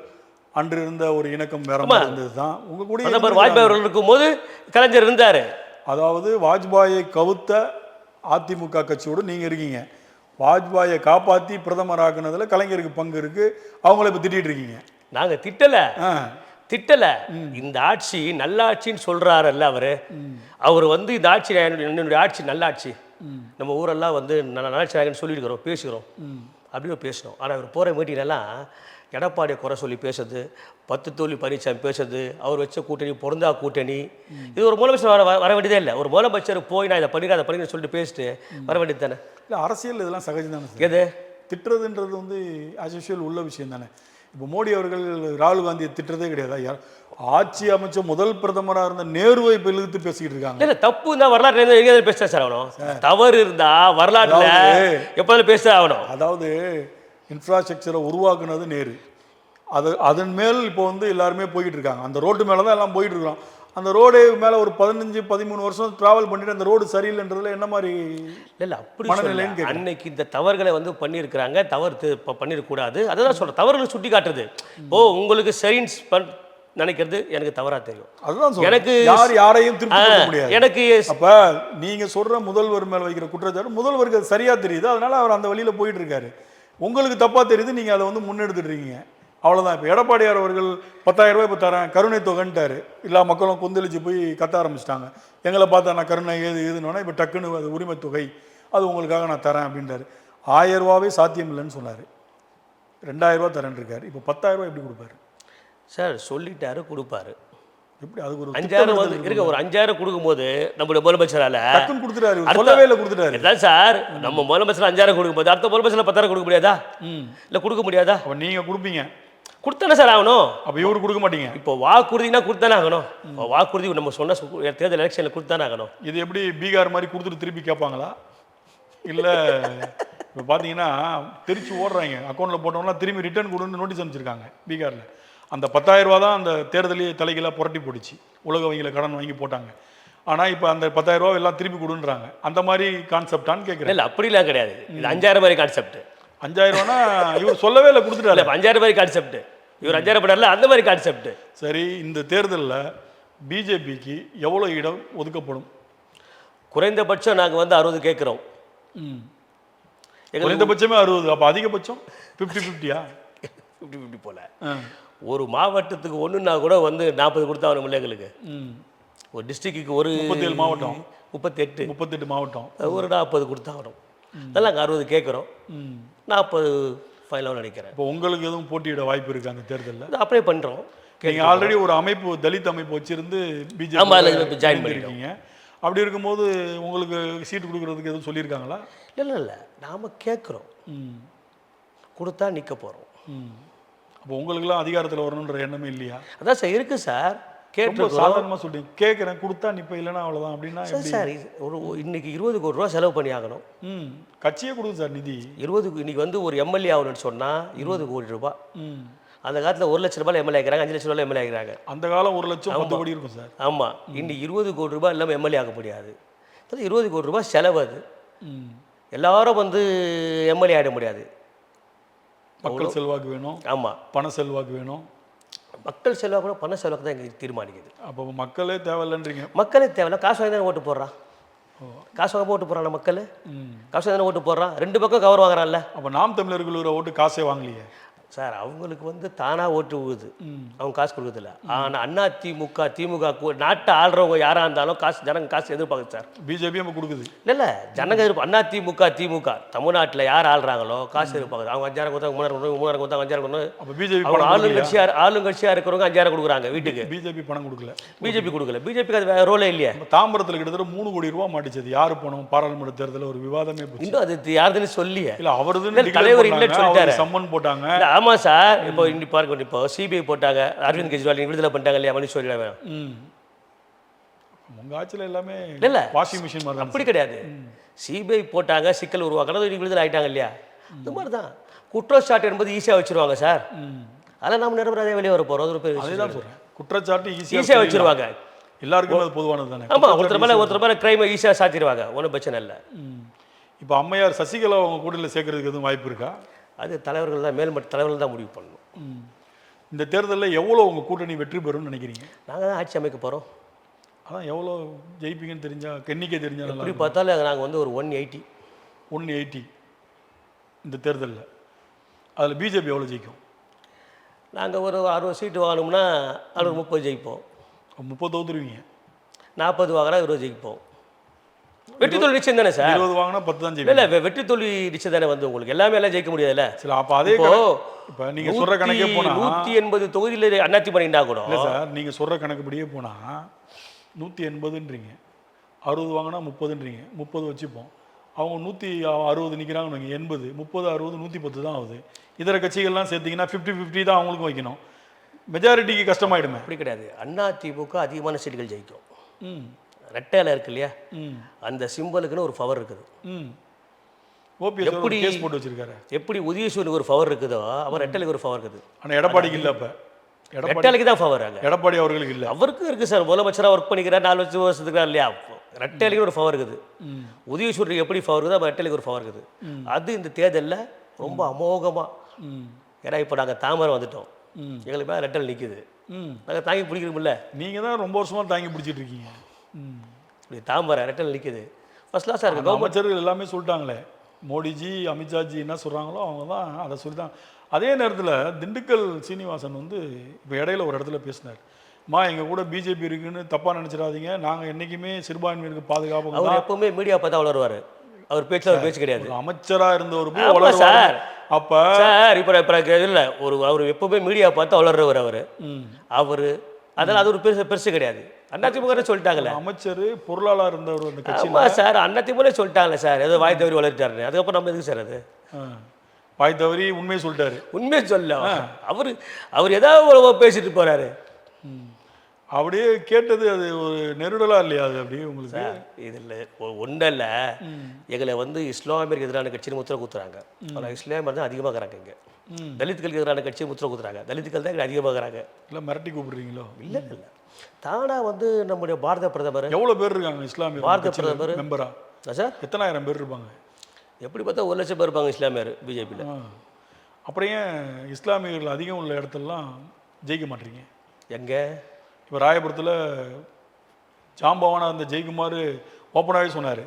அன்று இருந்த ஒரு இணக்கம் வேற மாதிரி இருந்தது தான். உங்க கூட வாஜ்பாய் அவர்கள் இருக்கும்போது கலைஞர் இருந்தார். அதாவது வாஜ்பாயை கவுத்த அதிமுக கட்சியோடு நீங்க இருக்கீங்க, வாஜ்பாயை காப்பாற்றி பிரதமராக்குனதுல கலைஞருக்கு பங்கு இருக்கு, அவங்கள இப்போ திட்டிட்டு இருக்கீங்க. நாங்கள் திட்டலை. இந்த ஆட்சி நல்லாட்சின்னு சொல்றாருல்ல அவர் வந்து இந்த ஆட்சி என்னுடைய ஆட்சி நல்லாட்சி, நம்ம ஊரெல்லாம் வந்து நல்லாட்சி சொல்லியிருக்கிறோம், பேசுகிறோம், அப்படியே பேசணும். ஆனால் அவர் போகிற மீட்டிங்லாம் எடப்பாடியை குறை சொல்லி பேசுறது, 10 தோல்வி பழனிசாமி பேசுறது, அவர் வச்ச கூட்டணி பொருந்தா கூட்டணி. இது ஒரு முதலமைச்சர் வர வேண்டியதே இல்லை. ஒரு முதலமைச்சர் போய் நான் இதை பண்ணிடுறேன் அதை பண்ணிடுறேன் சொல்லிட்டு பேசிட்டு வர வேண்டியது தானே. இல்லை, அரசியல் இதெல்லாம் சகஜம் தானே. எது திட்டுறதுன்றது வந்து ஆஸ் யூஷுவல் உள்ள விஷயம் தானே. இப்போ மோடி அவர்கள் ராகுல் காந்தியை திட்டுறதே கிடையாது. ஆட்சி அமைச்ச முதல் பிரதமராக இருந்த நேருவை இப்போ இழுத்து பேசிக்கிட்டு இருக்காங்க. இல்லை, தப்பு இருந்தால் வரலாற்று எங்கேயாவது பேச சார் ஆகணும். தவறு இருந்தா வரலாற்றுல எப்போதும் பேச ஆகணும். அதாவது இன்ஃப்ராஸ்ட்ரக்சரை உருவாக்குனது நேரு, அதன் மேல் இப்போ வந்து எல்லாருமே போய்கிட்டு இருக்காங்க. அந்த ரோட்டு மேலே தான் எல்லாம் போயிட்டு இருக்கிறோம். அந்த ரோடு மேலே ஒரு 15-13 வருஷம் ட்ராவல் பண்ணிட்டு அந்த ரோடு சரியில்லைன்றதுல என்ன மாதிரி இல்லை அப்படி மனநிலைன்னு அன்னைக்கு இந்த தவறுகளை வந்து பண்ணியிருக்கிறாங்க. தவறு பண்ணிடக்கூடாது, அதுதான் சொல்கிறேன். தவறுகளை சுட்டி காட்டுறது. உங்களுக்கு சரின்னு நினைக்கிறது எனக்கு தவறா தெரியும். அதுதான் எனக்கு யாரையும் திருப்பி முடியாது. எனக்கு அப்ப நீங்க சொல்ற முதல்வர் மேல வைக்கிற குற்றச்சாட்டு முதல்வருக்கு அது சரியா தெரியுது, அதனால அவர் அந்த வழியில போயிட்டு இருக்காரு. உங்களுக்கு தப்பா தெரியுது, நீங்க அதை வந்து முன்னெடுத்துட்டு இருக்கீங்க, அவ்வளவுதான். இப்போ எடப்பாடியார் அவர்கள் 10,000 ரூபாய் இப்போ தரேன் கருணை தொகைன்ட்டாரு. எல்லா மக்களும் கொந்தளிச்சு போய் கத்த ஆரம்பிச்சிட்டாங்க. எங்களை பார்த்தா நான் கருணை ஏதுன்னா இப்போ டக்குன்னு அது உரிமை தொகை, அது உங்களுக்காக நான் தரேன் அப்படின்றாரு. 1000 ரூபாவே சாத்தியம் இல்லைன்னு சொன்னார். 2000 ரூபா தரேன் இருக்காரு. இப்போ 10,000 ரூபாய் எப்படி கொடுப்பாரு சார்? சொல்லிட்டாரு, கொடுப்பாரு. எப்படி அதுக்கு ஒரு 5000 வந்து இருக்க, ஒரு 5000 கொடுக்கும்போது நம்மளுடைய முதலமைச்சரால கொடுத்துட்டாரு, சொல்லவே இல்லை, கொடுத்துட்டாரு. அதான் சார், நம்ம முதலமைச்சர் 5000 கொடுக்கும்போது அடுத்த முதலமைச்சர் 10,000 கொடுக்க முடியாதா? இல்லை கொடுக்க முடியாதா? அப்போ நீங்கள் கொடுப்பீங்க, கொடுத்தானே சார் ஆகணும். அப்போ இவரு கொடுக்க மாட்டீங்க. இப்போ வாக்குறுதினா கொடுத்தானே ஆகணும். வாக்குறுதி நம்ம சொன்ன தேர்தல் எலெக்ஷனில் கொடுத்தானே ஆகணும். இது எப்படி பீகார் மாதிரி கொடுத்துட்டு திருப்பி கேட்பாங்களா? இல்லை இப்போ பார்த்தீங்கன்னா திருச்சி ஓடுறாங்க, அக்கௌண்ட்டில் போட்டவங்களாம் திரும்பி ரிட்டர்ன் கொடுன்னு நோட்டீஸ் அனுப்பிச்சிருக்காங்க பீகாரில். அந்த 10,000 ரூபா தான் அந்த தேர்தலையே தலைகளாக புரட்டி போட்டுச்சு, உலக வங்கியில் கடன் வாங்கி போட்டாங்க. ஆனால் இப்போ அந்த 10,000 ரூபா எல்லாம் திருப்பி கொடுன்றாங்க. அந்த மாதிரி கான்செப்டான்னு கேட்குறேன். இல்லை அப்படிலாம் கிடையாது, இது 5000 மாதிரி கான்செப்ட். 5000 ரூபானா இவர் சொல்லவே இல்லை, கொடுத்துட்டாரு. 5000 மாதிரி கான்செப்ட், இவர் 5000 படார்ல அந்த மாதிரி கான்செப்ட். சரி, இந்த தேர்தலில் பிஜேபிக்கு எவ்வளோ இடம் ஒதுக்கப்படும்? குறைந்தபட்சம் நாங்கள் வந்து 60 கேட்குறோம். குறைந்தபட்சமே 60. அப்போ அதிகபட்சம் 50-50யா? 50-50 போல. ஒரு மாவட்டத்துக்கு ஒன்றுனா கூட வந்து 40 கொடுத்தாகணும் இல்லை எங்களுக்கு. ஒரு டிஸ்ட்ரிக்ட்டுக்கு ஒரு 37 மாவட்டம், 38 மாவட்டம், ஒரு 40 கொடுத்தாகணும். அதெல்லாம் நாங்கள் 60 கேட்குறோம், 40 ஃபைனலாக நினைக்கிறேன். இப்போ உங்களுக்கு எதுவும் போட்டியிட வாய்ப்பு இருக்குது அந்த தேர்தலில்? அப்ளை பண்ணுறோம். நீங்கள் ஆல்ரெடி ஒரு அமைப்பு, தலித் அமைப்பு வச்சிருந்து பிஜேபி ஜாயின் பண்ணிருக்கீங்க. அப்படி இருக்கும்போது உங்களுக்கு சீட்டு கொடுக்குறதுக்கு எதுவும் சொல்லியிருக்காங்களா? இல்லை, நாம் கேட்குறோம், கொடுத்தா நிற்க போகிறோம். அப்போ உங்களுக்குலாம் அதிகாரத்தில் வரணுன்ற எண்ணமே இல்லையா? அதான் சார் இருக்குது சார். கேட்டு சாதாரணமாக சொல்றீங்க, கேட்குறேன் கொடுத்தா நிப்ப, இல்லைன்னா அவ்வளோதான் அப்படின்னா சார். ஒரு இன்னைக்கு 20 கோடி ரூபா செலவு பண்ணி ஆகணும். கட்சியே கொடுக்கும் சார் நிதி. 20 இன்னைக்கு வந்து ஒரு எம்எல்ஏ ஆகணும்னு சொன்னால் 20 கோடி ரூபாய். அந்த காலத்தில் 1 லட்ச ரூபாய் எம்எல்ஏ ஆகிறாங்க, 5 லட்ச ரூபாய் எம்எல்ஏ ஆகிறாங்க. அந்த காலம் 1 லட்சம் 10 கோடி இருக்கும் சார். ஆமாம், இன்னைக்கு 20 கோடி ரூபாய் இல்லாமல் எம்எல்ஏ ஆக முடியாது. அது 20 கோடி ரூபாய் செலவு. அது எல்லாரும் வந்து எம்எல்ஏ ஆகிட முடியாது. மக்கள் செல்வாக்கு வேணும். ஆமாம், பண செல்வாக்கு வேணும். மக்கள் செல்வாக்கு கூட பண செல்வாக்கு தான் எங்களுக்கு தீர்மானிக்குது. அப்போ மக்களே தேவையில்லைன்றீங்க? மக்களே தேவையில்ல, காசு வாங்கி தானே ஓட்டு போடுறான். காசு வாங்க ஓட்டு போடுறான் மக்கள், காசு தானே ஓட்டு போடுறான். 2 பக்கம் கவர் வாங்குறான்ல. அப்போ நாம் தமிழர்கள் ஓட்டு காசே வாங்கலையே சார். அவங்களுக்கு வந்து தானாக ஓட்டு விழுது, அவங்க காசு கொடுக்குறதில்ல. ஆனால் அதிமுக திமுக நாட்டை ஆள்றவங்க யாராக இருந்தாலும் காசு, ஜனங்க காசு எதிர்பார்க்குது சார். பிஜேபி நம்ம கொடுக்குது இல்லை, ஜனங்க அதிமுக திமுக தமிழ்நாட்டில் யார் ஆள்றாங்களோ காசு எதிர்பார்க்குது. அவங்க 5000 கொடுத்தாங்க, 3000 கொடுத்தாங்க, 5000 கொடுத்தாங்க. அப்போ பிஜேபி ஆளுங்கட்சியாக இருக்கிறவங்க 5000 கொடுக்குறாங்க வீட்டுக்கு. பிஜேபி பணம் கொடுக்கல. பிஜேபிக்கு அது ரோலே இல்லையா? தாம்பரத்தில் கிட்டத்தட்ட 3 கோடி ரூபா மாட்டிச்சது. யாரு பணம்? பாராளுமன்ற தேர்தலில் ஒரு விவாதமே இன்னும் அது யாருதுன்னு சொல்லியே இல்லை, அவருது தலைவர் இல்லைன்னு சொல்லிட்டாரு, சம்மன் போட்டாங்க. ஆமாம் சார். இப்போ இன்னி பாருங்க, இப்போ சிபிஐ போட்டாங்க, அரவிந்த் கெஜ்ரிவால் விடுதலை பண்ணிட்டாங்க இல்லையா, மனுஷ் சொல்லிடாம. உங்க ஆட்சியில் எல்லாமே இல்லை வாஷிங் மிஷின் மாதிரி. அப்படி கிடையாது. சிபிஐ போட்டாங்க, சிக்கல் உருவாக்கணும், விடுதலை ஆகிட்டாங்க இல்லையா. இது மாதிரி தான் குற்றச்சாட்டு என்பது ஈஸியாக வச்சுருவாங்க சார். அதில் நம்ம நிரபராதியாக வெளியே வர போகிறோம். அது ஒரு பெரிய அதே தான் சொல்கிறேன். குற்றச்சாட்டு ஈஸியாக வச்சுருவாங்க. எல்லாருக்குமே அது பொதுவானது தானே. ஆமாம், ஒருத்தர் மேலே க்ரைமை ஈஸியாக சாத்திடுவாங்க, ஒன்றும் பிரச்சனை இல்லை. இப்போ அம்மையார் சசிகலா அவங்க கூட்டணியில் சேர்க்கறதுக்கு எதுவும் வாய்ப்பு இருக்கா? அது தலைவர்கள் தான், மேல்மட்ட தலைவர்கள் தான் முடிவு பண்ணணும். இந்த தேர்தலில் எவ்வளோ உங்கள் கூட்டணி வெற்றி பெறும்னு நினைக்கிறீங்க? நாங்கள் தான் ஆட்சி அமைக்க போகிறோம். அதான் எவ்வளோ ஜெயிப்பீங்கன்னு தெரிஞ்சா, எண்ணிக்கை தெரிஞ்சா நல்லா. எப்படி பார்த்தாலும் நாங்கள் வந்து ஒரு 180 இந்த தேர்தலில். அதில் பிஜேபி எவ்வளோ ஜெயிக்கும்? நாங்கள் ஒரு 60 சீட்டு வாங்கணும்னா அது ஒரு 30 ஜெயிப்போம். 30 தோத்துருவீங்க. 40 வாங்கினா 20 ஜெயிப்போம். வெற்றி தோல்வி நிச்சயம் தானே சார். 20 வாங்கினா 10 தான் ஜெயிப்போம். இல்லை, வெற்றி தோல்வி நிச்சயம் தானே. வந்து உங்களுக்கு எல்லாமே எல்லாம் ஜெயிக்க முடியாதுல்ல. சரி, அப்போ அதே இப்போ நீங்கள் சொல்கிற கணக்கே போனால் 180 தொகுதியில் அண்ணாத்தி பண்ணிட்டா கூட இல்லை சார். நீங்கள் சொல்கிற கணக்குப்படியே போனால் 180ன்றீங்க, 60 வாங்கினா 30ன்றீங்க, 30 வச்சுப்போம். அவங்க 160 நிற்கிறாங்கன்னு வைங்க, 80, 30, 60, 110 தான் ஆகுது. இதர கட்சிகள்லாம் சேர்த்திங்கன்னா 50-50 தான் அவங்களுக்கும் வைக்கணும். மெஜாரிட்டிக்கு கஷ்டமாயிடுமே. அப்படி கிடையாது. அதிமுக அதிகமான சீட்டுகள் ஜெயிக்கும். ரெட்டையில இருக்கு இல்லையா, அந்த சிம்பலுக்குன்னு ஒரு பவர் இருக்குது. ஓபிஎஸ் எப்படி கேஸ் போட்டு வச்சிருக்காரு? எப்படி உதயசூரியனுக்கு ஒரு பவர் இருக்குதோ, அவர் ரெட்டையிலுக்கு ஒரு பவர் இருக்குது. ஆனால் எடப்பாடிக்கு இல்லை. அப்போ ரெட்டையிலுக்கு தான் பவர். எடப்பாடி அவர்களுக்கு இல்லை. அவருக்கும் இருக்குது சார். முதலமைச்சராக ஒர்க் பண்ணிக்கிறார், 4 வருஷத்துக்கு இல்லையா. ரெட்டையிலுக்கு ஒரு பவர் இருக்குது. உதயசூரியனுக்கு எப்படி பவர் இருக்குது, அப்போ ரெட்டையிலுக்கு ஒரு பவர் இருக்குது. அது இந்த தேர்தலில் ரொம்ப அமோகமாக. ஏன்னா இப்போ நாங்கள் தாமரை வந்துட்டோம், எங்களுக்கு மேலே ரெட்டல் நிற்குது, நாங்கள் தாங்கி பிடிக்கிறோம்ல. நீங்கள் தான் ரொம்ப வருஷமாக தாங்கி பிடிச்சிட்டு இருக்கீங்க. இப்படி தாமரை ரெட்டல் நிற்குது. ஃபர்ஸ்ட் கிளாஸாக இருக்குது. அமைச்சர்கள் எல்லாமே சொல்லிட்டாங்களே, மோடிஜி அமித்ஷாஜி என்ன சொல்கிறாங்களோ அவங்க தான் அதை சொல்லி தான். அதே நேரத்தில் திண்டுக்கல் சீனிவாசன் வந்து இப்போ இடையில ஒரு இடத்துல பேசினார். எங்கள் கூட பிஜேபி இருக்குன்னு தப்பாக நினச்சிடாதீங்க, நாங்கள் என்றைக்குமே சிறுபான்மையினருக்கு பாதுகாப்பு. அவர் எப்பவுமே மீடியா பார்த்தா வளருவார். அவர் பேச்சு பேச்சு கிடையாது. அமைச்சராக இருந்தவர் சார். அப்போ சார் இப்போ இல்லை, அவர் எப்பவுமே மீடியா பார்த்தா வளர்றவர். அவர் அதெல்லாம் அது ஒரு பெருசு கிடையாது. அதிமுக சொல்லிட்டாங்களே, அமைச்சர் பொருளாளர் இருந்தவர் அந்த கட்சி. ஆமாம் சார், அதிமுக சொல்லிட்டாங்களே சார், ஏதோ வாய் தவறி வளர்த்தாருன்னு. அதுக்கப்புறம் நம்ம எதுக்கு சார் அது? வாய் தவறி உண்மையை சொல்லிட்டாரு. உண்மையை சொல்ல அவர் ஏதாவது பேசிட்டு போறாரு. அப்படியே கேட்டது அது ஒரு நெருடலா இல்லையா? அது அப்படியே உங்களுக்கு இதில் ஒன்றும் இல்லை. எங்களை வந்து இஸ்லாமியருக்கு எதிரான கட்சின்னு முத்திரை குத்துறாங்க. ஆனால் இஸ்லாமியர் தான் அதிகமாக இருக்கிறாங்க. இங்கே தலித்துகளுக்கு எதிரான கட்சியை முத்திரை குத்துறாங்க. தலித்துக்கள் தான் இங்கே அதிகமாக இருக்கிறாங்க. இல்லை மிரட்டி கூப்பிடுறீங்களோ? இல்லை இல்லை, தானா வந்து நம்முடைய பாரத பிரதமர். எவ்வளோ பேர் இருக்காங்க இஸ்லாமியர் பாரத பிரதமர் மெம்பரா சார்? எத்தனாயிரம் பேர் இருப்பாங்க? எப்படி பார்த்தா 1 லட்சம் பேர் இருப்பாங்க இஸ்லாமியர் பிஜேபியில். அப்புறம் ஏன் இஸ்லாமியர்கள் அதிகம் உள்ள இடத்துலலாம் ஜெயிக்க மாட்டீங்க? எங்கே? இப்போ ராயபுரத்தில் ஜாம்பவானா அந்த ஜெயக்குமார் ஓப்பனாகவே சொன்னார்,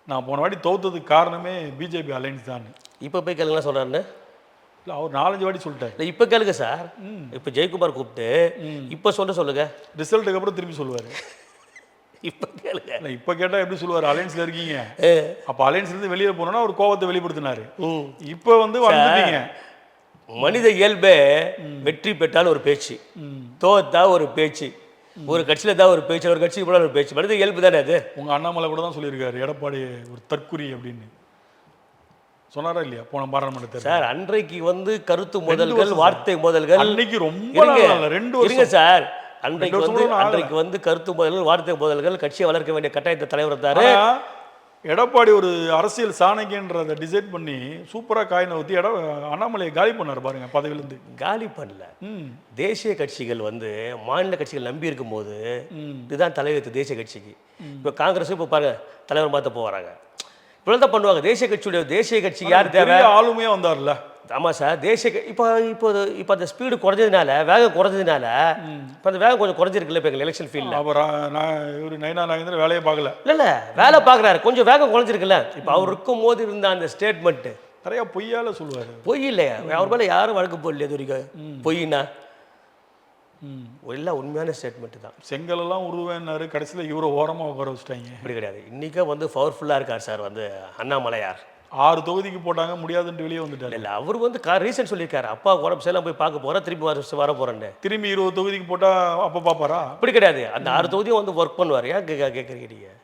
நான் போன வாட்டி தோத்ததுக்கு காரணமே பிஜேபி அலைன்ஸ் தான். இப்போ போய் கேளுங்கலாம் சொல்கிறாருன்னு. இல்லை, அவர் 4-5 வாட்டி சொல்லிட்டார். இல்லை, இப்போ கேளுங்க சார். இப்போ ஜெயக்குமார் கூப்பிட்டு இப்போ சொல்லுங்க, ரிசல்ட்டுக்கு அப்புறம் திரும்பி சொல்லுவார். இப்போ கேளுங்க. இல்லை, இப்போ கேட்டால் எப்படி சொல்லுவார்? அலைன்ஸில் இருக்கீங்க, அப்போ அலைன்ஸ்லேருந்து வெளியே போனோன்னா அவர் கோபத்தை வெளிப்படுத்தினார். இப்போ வந்து வந்துட்டீங்க. மனித இயல்பே வெற்றி பெற்றால் ஒரு பேச்சு, தோத்தா ஒரு பேச்சு, ஒரு கட்சியில் தான் ஒரு பேச்சு, ஒரு கட்சிக்கு போல ஒரு பேச்சு. மனித இயல்பு தானே அது. உங்கள் அண்ணாமலை கூட தான் சொல்லியிருக்காரு எடப்பாடி ஒரு தற்குறி அப்படின்னு சொன்னாரா இல்லையா போன பாராளுமன்றத்தில்? சார், அன்றைக்கு வந்து கருத்து மோதல்கள், வார்த்தை மோதல்கள் அன்னைக்கு ரொம்ப 2 வருஷம் சார். அன்றைக்கு வந்து கருத்து மோதல்கள், வார்த்தை மோதல்கள், கட்சியை வளர்க்க வேண்டிய கட்டாயத்தை தலைவர் தாரு. எடப்பாடி ஒரு அரசியல் சாணக்கியன்றதை டிசைட் பண்ணி சூப்பராக காயினை ஊற்றி அண்ணாமலையை காலி பண்ணார் பாருங்க. பதவியிலேருந்து காலி பண்ணல. தேசிய கட்சிகள் வந்து மாநில கட்சிகள் நம்பி இருக்கும் போது இதுதான் தலைவர் தேசிய கட்சிக்கு. இப்போ காங்கிரஸ் இப்போ பாருங்க தலைவர் மாற்ற போகிறாங்க. இப்படி தான் பண்ணுவாங்க. தேசிய கட்சி யார் தேவை? ஆளுமையாக வந்தார்ல. ஆமாம் சார். இப்போ அந்த ஸ்பீடு குறைஞ்சதுனால, வேகம் குறைஞ்சதுனால, இப்போ அந்த வேகம் கொஞ்சம் குறைஞ்சிருக்குல்ல இப்போ எங்கள் எலெக்ஷன் ஃபீல்டில். அப்புறம் இவர் நயினா நாகேந்திரன் வேலையை பார்க்கல. இல்லை, வேலை பார்க்குறாரு, கொஞ்சம் வேகம் குறைஞ்சிருக்குல்ல. இப்போ அவர் இருக்கும் போது இருந்த அந்த ஸ்டேட்மெண்ட்டு நிறையா பொய்யால சொல்லுவார். பொய் இல்லையா? அவர் மேலே யாரும் வழக்கு போடலையே இது வரைக்கும். பொய்னா எல்லாம் உண்மையான ஸ்டேட்மெண்ட்டு தான். செங்கலெல்லாம் உருவேன்னாரு, கடைசியில் இவரை ஓரமாக உட்கார வச்சுட்டாங்க. இப்படி கிடையாது. இன்றைக்கே வந்து பவர்ஃபுல்லாக இருக்கார் சார் வந்து அண்ணாமலையார். 6 தொகுதிக்கு போட்டாங்க, முடியாதுன்ட்டு வெளியே வந்துட்டார். இல்லை, அவர் வந்து ரீசன் சொல்லியிருக்காரு, அப்பா உடம்பு சரியில்லாம போய் பார்க்க போகிறேன், திரும்பி வர போகிறேன்னு. திரும்பி 20 தொகுதிக்கு போட்டால் அப்போ பார்ப்பாரா? அப்படி கிடையாது. அந்த 6 தொகுதியும் வந்து ஒர்க் பண்ணுவார். ஏன் கேட்குறீங்க நீங்கள்?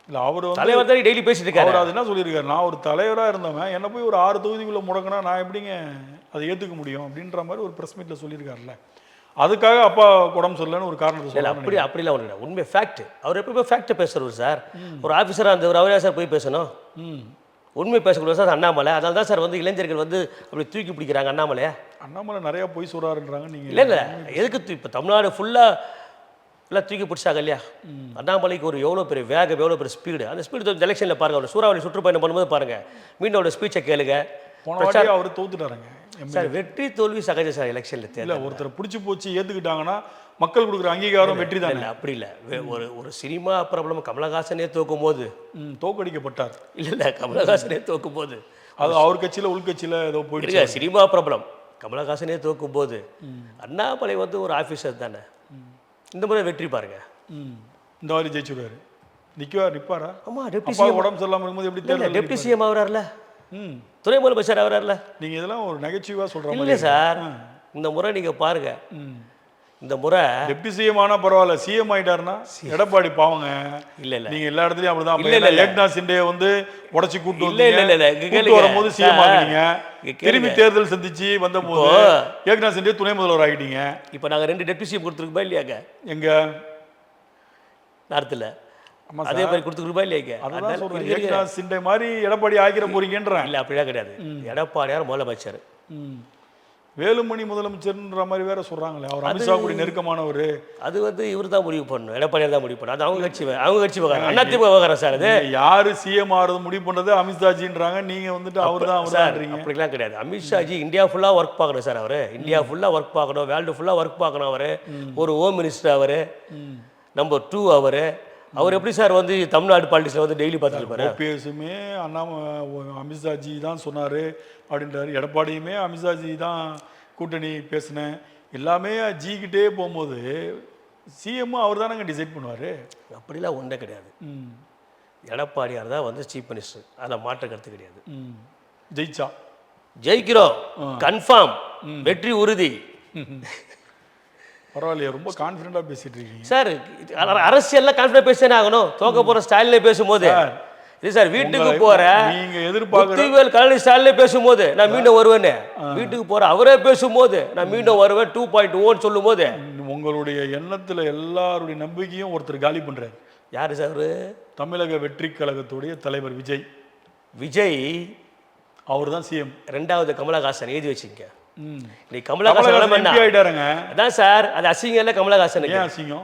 இல்லை, அவர் தலைவர் தான் டெய்லி பேசிட்டு இருக்காரு. அவர் அது என்ன சொல்லியிருக்காரு, நான் ஒரு தலைவராக இருந்தவன் என்ன போய் ஒரு 6 தொகுதிக்குள்ளே முடக்கினா நான் எப்படிங்க அதை ஏற்றுக்க முடியும் அப்படின்ற மாதிரி ஒரு ப்ரெஸ் மீட்டில் சொல்லியிருக்காருல்ல. அதுக்காக அப்பா உடம்பு சொல்லலன்னு ஒரு காரணத்தை சொல்லல. அப்படிலாம் ஒன்று உண்மை ஃபேக்ட். அவர் எப்பவுமே ஃபேக்டை பேசுகிறவர் சார். ஒரு ஆஃபீஸராக இருந்தவர் அவரே சார் போய் பேசணும். உண்மை பேசக்கூடாது சார் அண்ணாமலை. அதனால தான் சார் வந்து இளைஞர்கள் வந்து அப்படி தூக்கி பிடிக்கிறாங்க அண்ணாமலையை. அண்ணாமலை நிறையா பொய் சொல்கிறாருன்றாங்க நீங்கள். இல்லை எதுக்கு இப்போ தமிழ்நாடு ஃபுல்லாக எல்லாம் தூக்கி பிடிச்சாங்க இல்லையா? அண்ணாமலைக்கு ஒரு எவ்வளோ பெரிய வேகம், எவ்வளோ பெரிய ஸ்பீடு. அந்த ஸ்பீடு எலெக்ஷனில் பாருங்கள், அவர் சூறாவளி சுற்றுப்பயணம் பண்ணும்போது பாருங்கள், மீண்டும் அவரோட ஸ்பீச்சை கேளுங்க. போன வாட்டி அவர் தோத்துட்டாருங்க சார். வெற்றி தோல்வி சகஜம் சார் எலெக்ஷனில். இல்லை, ஒருத்தர் பிடிச்சி போச்சு ஏற்றுக்கிட்டாங்கன்னா மக்கள் கொடுக்குற அங்கீகாரம் வெற்றி தான். இல்லை அப்படி இல்லை. ஒரு சினிமா பிரபலம் கமலஹாசனே தோக்கும் போது தோக்கடிக்கப்பட்டார். இல்லை கமலஹாசனே தோக்கும் போது அது அவர் கட்சியில் உள்கட்சியில் ஏதோ போயிட்டு சினிமா பிரபலம் கமலஹாசனே தோக்கும் போது அண்ணாமலை வந்து ஒரு ஆஃபீஸர் தானே. இந்த முறை வெற்றி பாருங்க, இந்த மாதிரி ஜெயிச்சுடுவாரு. நிற்பாரா? ஆமாம், டெப்டி சிஎம் உடம்பு சரியில்லாமல் இருக்கும்போது எப்படி தேர்தல் டெப்டி சிஎம் ஆகிறார்ல, துணை முதலமைச்சர் ஆகிறார்ல. நீங்கள் இதெல்லாம் ஒரு நகைச்சுவாக சொல்கிற இல்லை சார். இந்த முறை நீங்கள் பாருங்க, இந்த முறை டெப்டி சிஎம் ஆனா பரவாயில்ல, சிஎம் ஆயிட்டாருன்னா எடப்பாடி பாவங்க. இல்ல இல்ல நீங்க எல்லா இடத்துலயும் அப்படிதான். இல்ல இல்ல ஏக்நாத் சிண்டே வந்து உடைச்சு கூட்டு இல்ல இல்ல இல்ல கூட்டு வரும்போது சிஎம் ஆகிட்டீங்க. திரும்பி தேர்தல் சந்திச்சு வந்த போது ஏக்நாத் சிண்டே துணை முதல்வர் ஆகிட்டீங்க. இப்போ நாங்க 2 டெப்டி சிஎம் கொடுத்துருக்கோமா இல்லையாங்க? எங்க நார்த்தில் அதே மாதிரி கொடுத்துருக்கோமா இல்லையாங்க? அதான் சொல்றேன், ஏக்நாத் சிண்டே மாதிரி எடப்பாடி ஆகிற போறீங்கன்றேன். இல்ல அப்படிலாம் கிடையாது. எடப்பாடியார் முதலமைச்சர், வேலுமணி முதலமைச்சர்ன்ற மாதிரி வேற சொல்றாங்களே. அவர் அமித்ஷா கூட நெருக்கமானவர். அது வந்து இவர் தான் முடிவு பண்ணணும், எடப்பாடியார் தான் முடிவு பண்ணணும். அது அவங்க கட்சி விவகாரம், அதிமுக விவகாரம் சார். அது யாரு சிஎம் ஆறது முடிவு பண்றது அமித்ஷாஜின்றாங்க. நீங்க வந்துட்டு அவர் தான் அப்படிலாம் கிடையாது. அமித்ஷாஜி இந்தியா ஃபுல்லா ஒர்க் பார்க்கணும் சார். அவரு இந்தியா ஃபுல்லா ஒர்க் பார்க்கணும், வேர்ல்டு ஃபுல்லா ஒர்க் பார்க்கணும். அவரு ஒரு ஹோம் மினிஸ்டர், அவரு நம்பர் 2. அவர் எப்படி சார் வந்து தமிழ்நாடு பாலிடிக்ஸ்ல வந்து டெய்லி பார்த்துட்டு இருப்பாரு? ஓபிஎஸ்ஸுமே அமித்ஷாஜி தான் சொன்னாரு அப்படின்றாரு. எடப்பாடியுமே அமித்ஷாஜி தான் கூட்டணி பேசினேன் எல்லாமே ஜிக்கிட்டே போகும்போது சிஎம் அவர் தானங்க டிசைட் பண்ணுவார். அப்படிலாம் ஒன்றே கிடையாது. எடப்பாடியார் தான் வந்து சீஃப் மினிஸ்டர், அதில் மாற்ற கருத்து கிடையாது. ஜெயிக்கிறோம் கன்ஃபார்ம், வெற்றி உறுதி. பரவாயில்லையே, ரொம்ப கான்ஃபிடென்ட்டாக பேசிட்டு இருக்கீங்க சார். அரசியல்லாம் கான்ஃபிடென்ட் பேசினே ஆகணும். தோக்க போகிற ஸ்டைல்ல பேசும்போது இது சார், வீட்டுக்கு போற நீங்க எதிர்பார்க்குற கலைஞர் ஸ்டைல்ல பேசும்போது நான் மீண்டும் வருவேன்னு, வீட்டுக்கு போற அவரே பேசும்போது நான் மீண்டும் வருவேன் 2.1 சொல்லும் போது உங்களுடைய எண்ணத்துல எல்லாருடைய நம்பிக்கையும் ஒருத்தர் காலி பண்றாரு. யாரு சார்? தமிழக வெற்றி கழகத்துடைய தலைவர் விஜய். அவர் தான் சிஎம். 2வது கமலஹாசன் எழுதி வச்சுங்க. கமலஹாசன் அதான் சார். அது அசிங்கம் இல்ல கமலஹாசன்.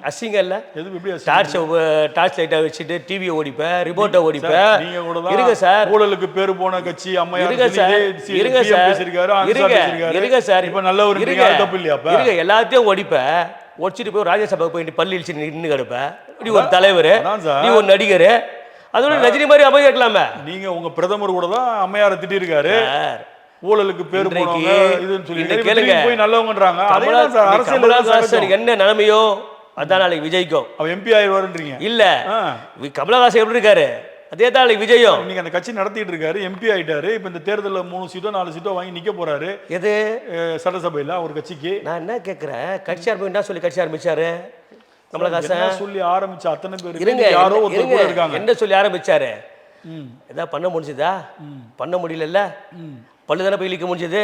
அசிங்கம் இல்ல. டார்ச் லைட்டை வச்சுட்டு டிவியை ஓடிப்பேன், ரிமோட்டை ஓடிப்பேன். இருங்க சார், ஊழலுக்கு பேரு போன கட்சி அம்மையார். இருங்க சார், இருங்க சார், இப்ப நல்ல ஒரு தப்பு இல்லையா? இருங்க, எல்லாத்தையும் ஓடிப்பேன். ஒடிச்சிட்டு போய் ராஜ்யசபா போயிட்டு பள்ளி இழிச்சு நின்று கிடப்பேன். இப்படி ஒரு தலைவர், நீ ஒரு நடிகர், அதோட ரஜினி மாதிரி அமைய இருக்கலாமே. நீங்க உங்க பிரதமர் கூட தான் அம்மையாரை திட்டி இருக்காரு. ஊழலுக்கு பேரு போனவங்க இதுன்னு சொல்லி கேளுங்க, போய் நல்லவங்கன்றாங்க. அரசியல் என்ன நிலைமையோ அதான் நாளைக்கு விஜய்க்கும். அவ எம்பி ஆயிடுவாருன்றீங்க? இல்ல, கமலஹாசன் எப்படி இருக்காரு அதே தான் நாளைக்கு விஜயும். நீங்க அந்த கட்சி நடத்திட்டு இருக்காரு, எம்பி ஆயிட்டாரு. இப்ப இந்த தேர்தலில் 3 சீட்டோ 4 சீட்டோ வாங்கி நிக்க போறாரு. எது சட்டசபையில ஒரு கட்சிக்கு? நான் என்ன கேட்கிறேன், கட்சி ஆரம்பிச்சா சொல்லி கட்சி ஆரம்பிச்சாரு கமலஹாசன் சொல்லி ஆரம்பிச்ச அத்தனை பேர் இருங்க. யாரோ ஒருத்தர் இருக்காங்க, என்ன சொல்லி ஆரம்பிச்சாரு? ஏதாவது பண்ண முடிஞ்சதா? பண்ண முடியல. பல்லு தானே போய் இழிக்க முடிஞ்சது.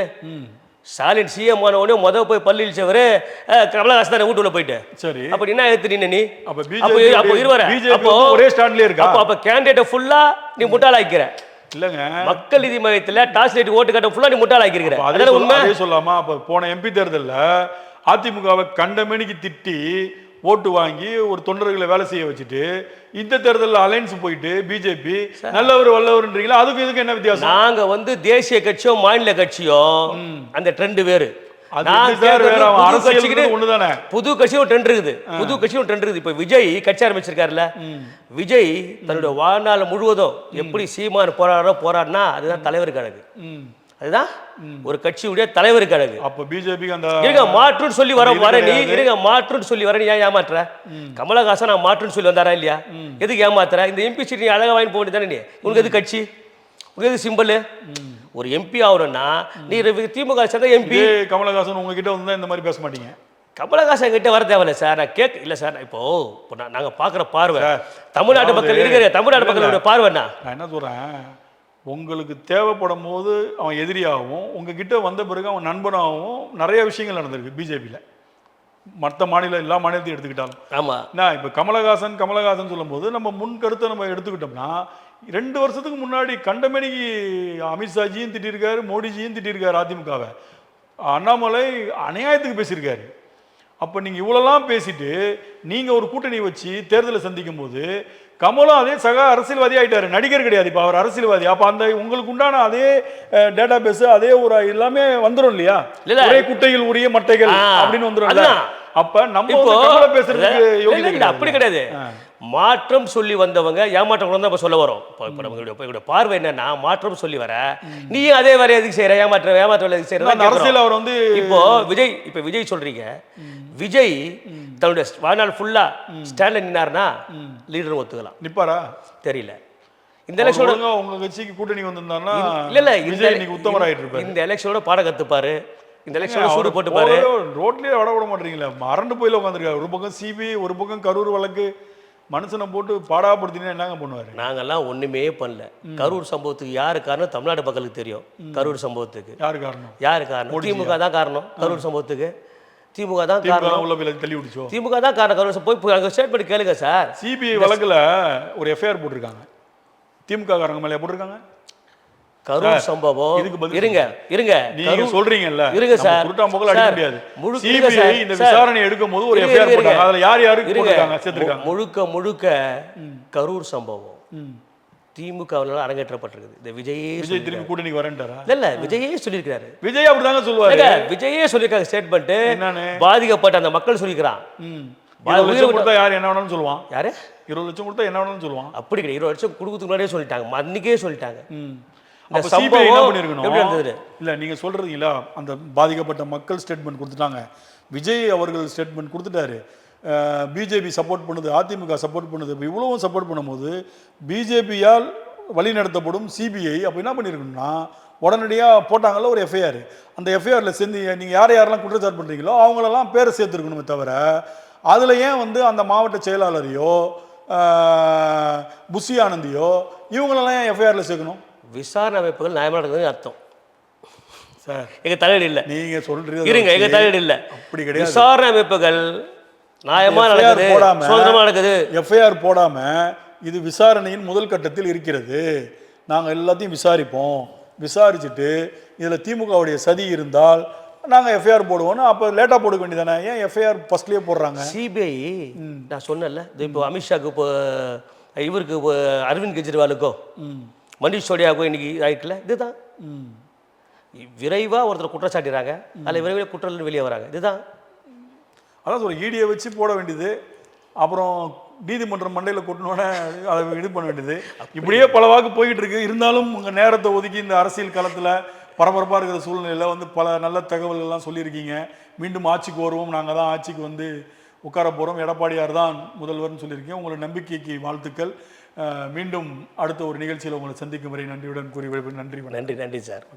ஸ்டாலின் சிஎம் ஆன உடனே முதல் போய் பல்லு இழிச்சவர் கமலஹாசன் தானே வீட்டுல போயிட்டு. சரி, அப்ப என்ன எடுத்துட்டீங்க நீ? அப்போ இருவர ஒரே ஸ்டாண்ட்லயே இருக்கா? அப்ப கேண்டிடேட் ஃபுல்லா நீ முட்டாளாக்கிற இல்லங்க. மக்கள் நீதி மையத்துல டாஸ் லைட் ஓட்டு கட்ட ஃபுல்லா நீ முட்டாளாக்கிற. அதனால உண்மை சொல்லாமா? அப்ப போன எம்பி தேர்தலில் அதிமுகவை கண்டமேனிக்கு திட்டி ஓட்டு வாங்கி ஒரு தொண்டர்களை வேலை செய்ய வச்சுட்டு இந்த தேர்தலில் அலைன்ஸ் போயிட்டு பிஜேபி நல்லவர் வல்லவர்ன்றீங்களா? அதுக்கு இதுக்கு என்ன வித்தியாசம்? நாங்க வந்து தேசிய கட்சியோ மாநில கட்சியோ அந்த ட்ரெண்ட் வேறு. புது கட்சியும் ட்ரெண்ட் இருக்குது, புது கட்சியும் ட்ரெண்ட் இருக்குது. இப்ப விஜய் கட்சி ஆரம்பிச்சிருக்காருல்ல, விஜய் தன்னுடைய வாழ்நாள் முழுவதும் எப்படி சீமான் போராடினா அதுதான் தலைவர் கழகு. அதுதான் ஒரு கட்சியுடைய தலைவர் கழகு. அப்ப பிஜேபிக்கு அந்த இருங்க மாற்றுன்னு சொல்லி வர நீ இருங்க மாற்றுன்னு சொல்லி வர நீ ஏன் ஏமாத்துற? கமலஹாசன் நான் மாற்றுன்னு சொல்லி வந்தாரா இல்லையா? எதுக்கு ஏமாத்துற? இந்த எம்பி சீட் நீ அழகா வாங்கி போக தானே. நீ உனக்கு எது கட்சி, உனக்கு எது சிம்பிள்? ஒரு எம்பி ஆகணும்னா நீ திமுக சேர்ந்த எம்பி. கமலஹாசன் உங்ககிட்ட வந்து இந்த மாதிரி பேச மாட்டீங்க. கமலஹாசன் கிட்ட வர தேவையில்ல சார். நான் இல்லை சார். இப்போ நாங்க பாக்குற பார்வை தமிழ்நாட்டு மக்கள் இருக்கிற தமிழ்நாட்டு மக்களோட பார்வைன்னா நான் என்ன சொல்றேன், உங்களுக்கு தேவைப்படும் போது அவன் எதிரியாகவும் உங்ககிட்ட வந்த பிறகு அவன் நண்பனாகவும் நிறைய விஷயங்கள் நடந்திருக்கு பிஜேபியில். மற்ற மாநிலம் எல்லா மாநிலத்தையும் எடுத்துக்கிட்டாலும். ஆமாம். நான் இப்போ கமலஹாசன் சொல்லும்போது நம்ம முன் கருத்தை நம்ம எடுத்துக்கிட்டோம்னா 2 வருஷத்துக்கு முன்னாடி கண்டமேனிக்கு அமித்ஷாஜியும் திட்டிருக்காரு, மோடிஜியும் திட்டிருக்காரு அதிமுகவை. அண்ணாமலை அநியாயத்துக்கு பேசியிருக்காரு. அப்போ நீங்கள் இவ்வளோலாம் பேசிட்டு நீங்கள் ஒரு கூட்டணி வச்சு தேர்தலை சந்திக்கும் போது கமலும் அதே சக அரசியல்வாதி ஆகிட்டாரு, நடிகர் கிடையாது, இப்போ அவர் அரசியல்வாதி. அப்போ அந்த உங்களுக்கு உண்டான அதே டேட்டா பேஸ் அதே ஒரு எல்லாமே வந்துடும் இல்லையா, ஒரே குட்டையில் உரிய மட்டைகள் அப்படின்னு வந்துடும். அப்ப நம்ம பேசுறதுக்கு அப்படி கிடையாது. மாற்றம் சொல்லி வந்தவங்க ஏமாற்றம் தான் சொல்ல வரோம். இப்போ நம்மளுடைய பார்வை என்னன்னா, மாற்றம் சொல்லி வர நீ அதே வேற எதுக்கு செய்யற, ஏமாற்ற எதுக்கு செய்யற அரசியல். அவர் வந்து இப்போ விஜய் சொல்றீங்க, விஜய் தன்னுடைய வாழ்நாள் ஃபுல்லா ஸ்டாண்ட்ல நின்னார்னா லீடர் ஒத்துக்கலாம். நிப்பாரா தெரியல. இந்த எலெக்ஷனோட உங்க கட்சிக்கு கூட்டணி வந்திருந்தாருன்னா இல்ல விஜய் இன்னைக்கு உத்தமராயிட்டு இருப்பாரு. இந்த எலெக்ஷனோட பாடம் கத்துப்பாரு, இந்த எலெக்ஷன் சூடு போட்டு பாரு. ரோட்லயே வட விட மாட்டீங்களா, மறந்து போயில உட்காந்துருக்காரு. ஒரு பக்கம் சிபிஐ, ஒரு பக்கம் கரூர் வழக்கு, மனுஷனை போட்டு பாடாப்படுத்தினா என்னங்க பண்ணுவாரு? நாங்கெல்லாம் ஒண்ணுமே பண்ணல. கரூர் சம்பவத்துக்கு யாரு காரணம் தமிழ்நாடு மக்களுக்கு தெரியும். கரூர் சம்பவத்துக்கு யாரு காரணம்? திமுக தான் காரணம். கரூர் சம்பவத்துக்கு திமுக தான் காரணம். உள்ள போய் தள்ளி விடுச்சோம். திமுக தான் காரணம். கரூர் போய் அங்க ஸ்டேட்மெண்ட் கேளுங்க சார். சிபிஐ வழக்குல ஒரு எஃப்ஐஆர் போட்டிருக்காங்க, திமுக காரங்க மேல போட்டிருக்காங்க. கரூர் சம்பவம் இருங்க நீங்க சொல்றீங்கல்ல, இருங்க சார், குருட்டாம்பகல் அடிக்க முடியாது. சிபிஐ இந்த விசாரணை எடுக்கும்போது ஒரு எஃப்ஐஆர் போட்டாங்க, அதுல யார் யாருக்கு போட்டாங்க சேர்த்திருக்காங்க. முழுக்க கரூர் சம்பவம் திமுகவால அரங்கேற்றப்பட்டிருக்கு. இந்த விஜய் திரும்பி கூட்டணிக்கு வரேன்டாரா? இல்ல, விஜயே சொல்லியிருக்காரு. விஜய் அப்படிதாங்க சொல்லுவாரு. விஜயே சொல்லியிருக்காங்க ஸ்டேட்மெண்ட். பாதிக்கப்பட்ட அந்த மக்கள் சொல்லிக்கிறான். 20 லட்சம் கொடுத்தா யார் என்ன வேணும்னு சொல்லுவான். யாரு 20 லட்சம் கொடுத்தா என்ன வேணும்னு சொல்லுவான். அப்படி கிடையாது, 20 லட்சம் கொடுக்கறதுக்கு முன்னாடியே சொல்லிட்டாங்க, அன்னைக்கே சொல்லிட்டாங்க. இல்ல நீங்க சொல்றீங்களா, அந்த பாதிக்கப்பட்ட மக்கள் ஸ்டேட்மெண்ட் கொடுத்துட்டாங்க, விஜய் அவர்கள் ஸ்டேட்மெண்ட் கொடுத்துட்டாரு, பிஜேபி சப்போர்ட் பண்ணுது, அதிமுக சப்போர்ட் பண்ணுது. இப்போ இவ்வளவும் சப்போர்ட் பண்ணும்போது பிஜேபியால் வழிநடத்தப்படும் சிபிஐ அப்போ என்ன பண்ணியிருக்கணும்னா உடனடியாக போட்டாங்கல்ல ஒரு எஃப்ஐஆர். அந்த எஃப்ஐஆரில் சேர்ந்து நீங்கள் யாரெல்லாம் குற்றச்சாட்டு பண்ணுறீங்களோ அவங்களெல்லாம் பேரை சேர்த்துருக்கணுமே தவிர அதில் ஏன் வந்து அந்த மாவட்ட செயலாளரையோ புஷி ஆனந்தியோ இவங்களெல்லாம் ஏன் எஃப்ஐஆரில் சேர்க்கணும்? விசாரணை அமைப்புகள் நியாயமாக நடக்குதுன்னு அர்த்தம் சார். எங்கள் தலையீடு இல்லை, நீங்கள் சொல்கிறீங்க. இருங்க, எங்கள் தலையீடு இல்லை. அப்படி கிடையாது. விசாரணை அமைப்புகள் நியாயமாக நடக்குது, சுதந்திரமாக நடக்குது. எஃப்ஐஆர் போடாமல் இது விசாரணையின் முதல் கட்டத்தில் இருக்கிறது, நாங்கள் எல்லாத்தையும் விசாரிப்போம், விசாரிச்சுட்டு இதில் திமுகவுடைய சதி இருந்தால் நாங்கள் எஃப்ஐஆர் போடுவோம்னு அப்போ லேட்டாக போட வேண்டியதானே? ஏன் எஃப்ஐஆர் ஃபர்ஸ்ட்லேயே போடுறாங்க? சிபிஐ நான் சொன்னேன்ல, இப்போ அமித்ஷாவுக்கு, இப்போ இவருக்கு, அரவிந்த் கெஜ்ரிவாலுக்கோ மனிஷ் சோடியாவுக்கோ இன்னைக்கு ஆயிட்டுல, இதுதான். விரைவாக ஒருத்தர் குற்றம் சாட்டிடுறாங்க, அதில் விரைவில் குற்றம் வெளியே வராங்க, இதுதான். அதான் ஒரு ஈடியை வச்சு போட வேண்டியது, அப்புறம் நீதிமன்றம் மண்டையில் கொட்டினோடனே அதை இது பண்ண வேண்டியது, இப்படியே பல வாக்கு போய்கிட்டு இருக்கு. இருந்தாலும் உங்கள் நேரத்தை ஒதுக்கி இந்த அரசியல் களத்தில் பரபரப்பாக இருக்கிற சூழ்நிலையில் வந்து பல நல்ல தகவல்கள்லாம் சொல்லியிருக்கீங்க. மீண்டும் ஆட்சிக்கு வருவோம், நாங்கள் தான் ஆட்சிக்கு வந்து உட்கார போகிறோம், எடப்பாடியார் தான் முதல்வர்னு சொல்லியிருக்கீங்க. உங்களோட நம்பிக்கைக்கு வாழ்த்துக்கள். மீண்டும் அடுத்த ஒரு நிகழ்ச்சியில் உங்களை சந்திக்கும் வரை நன்றியுடன் கூறி நன்றி. நன்றி சார்.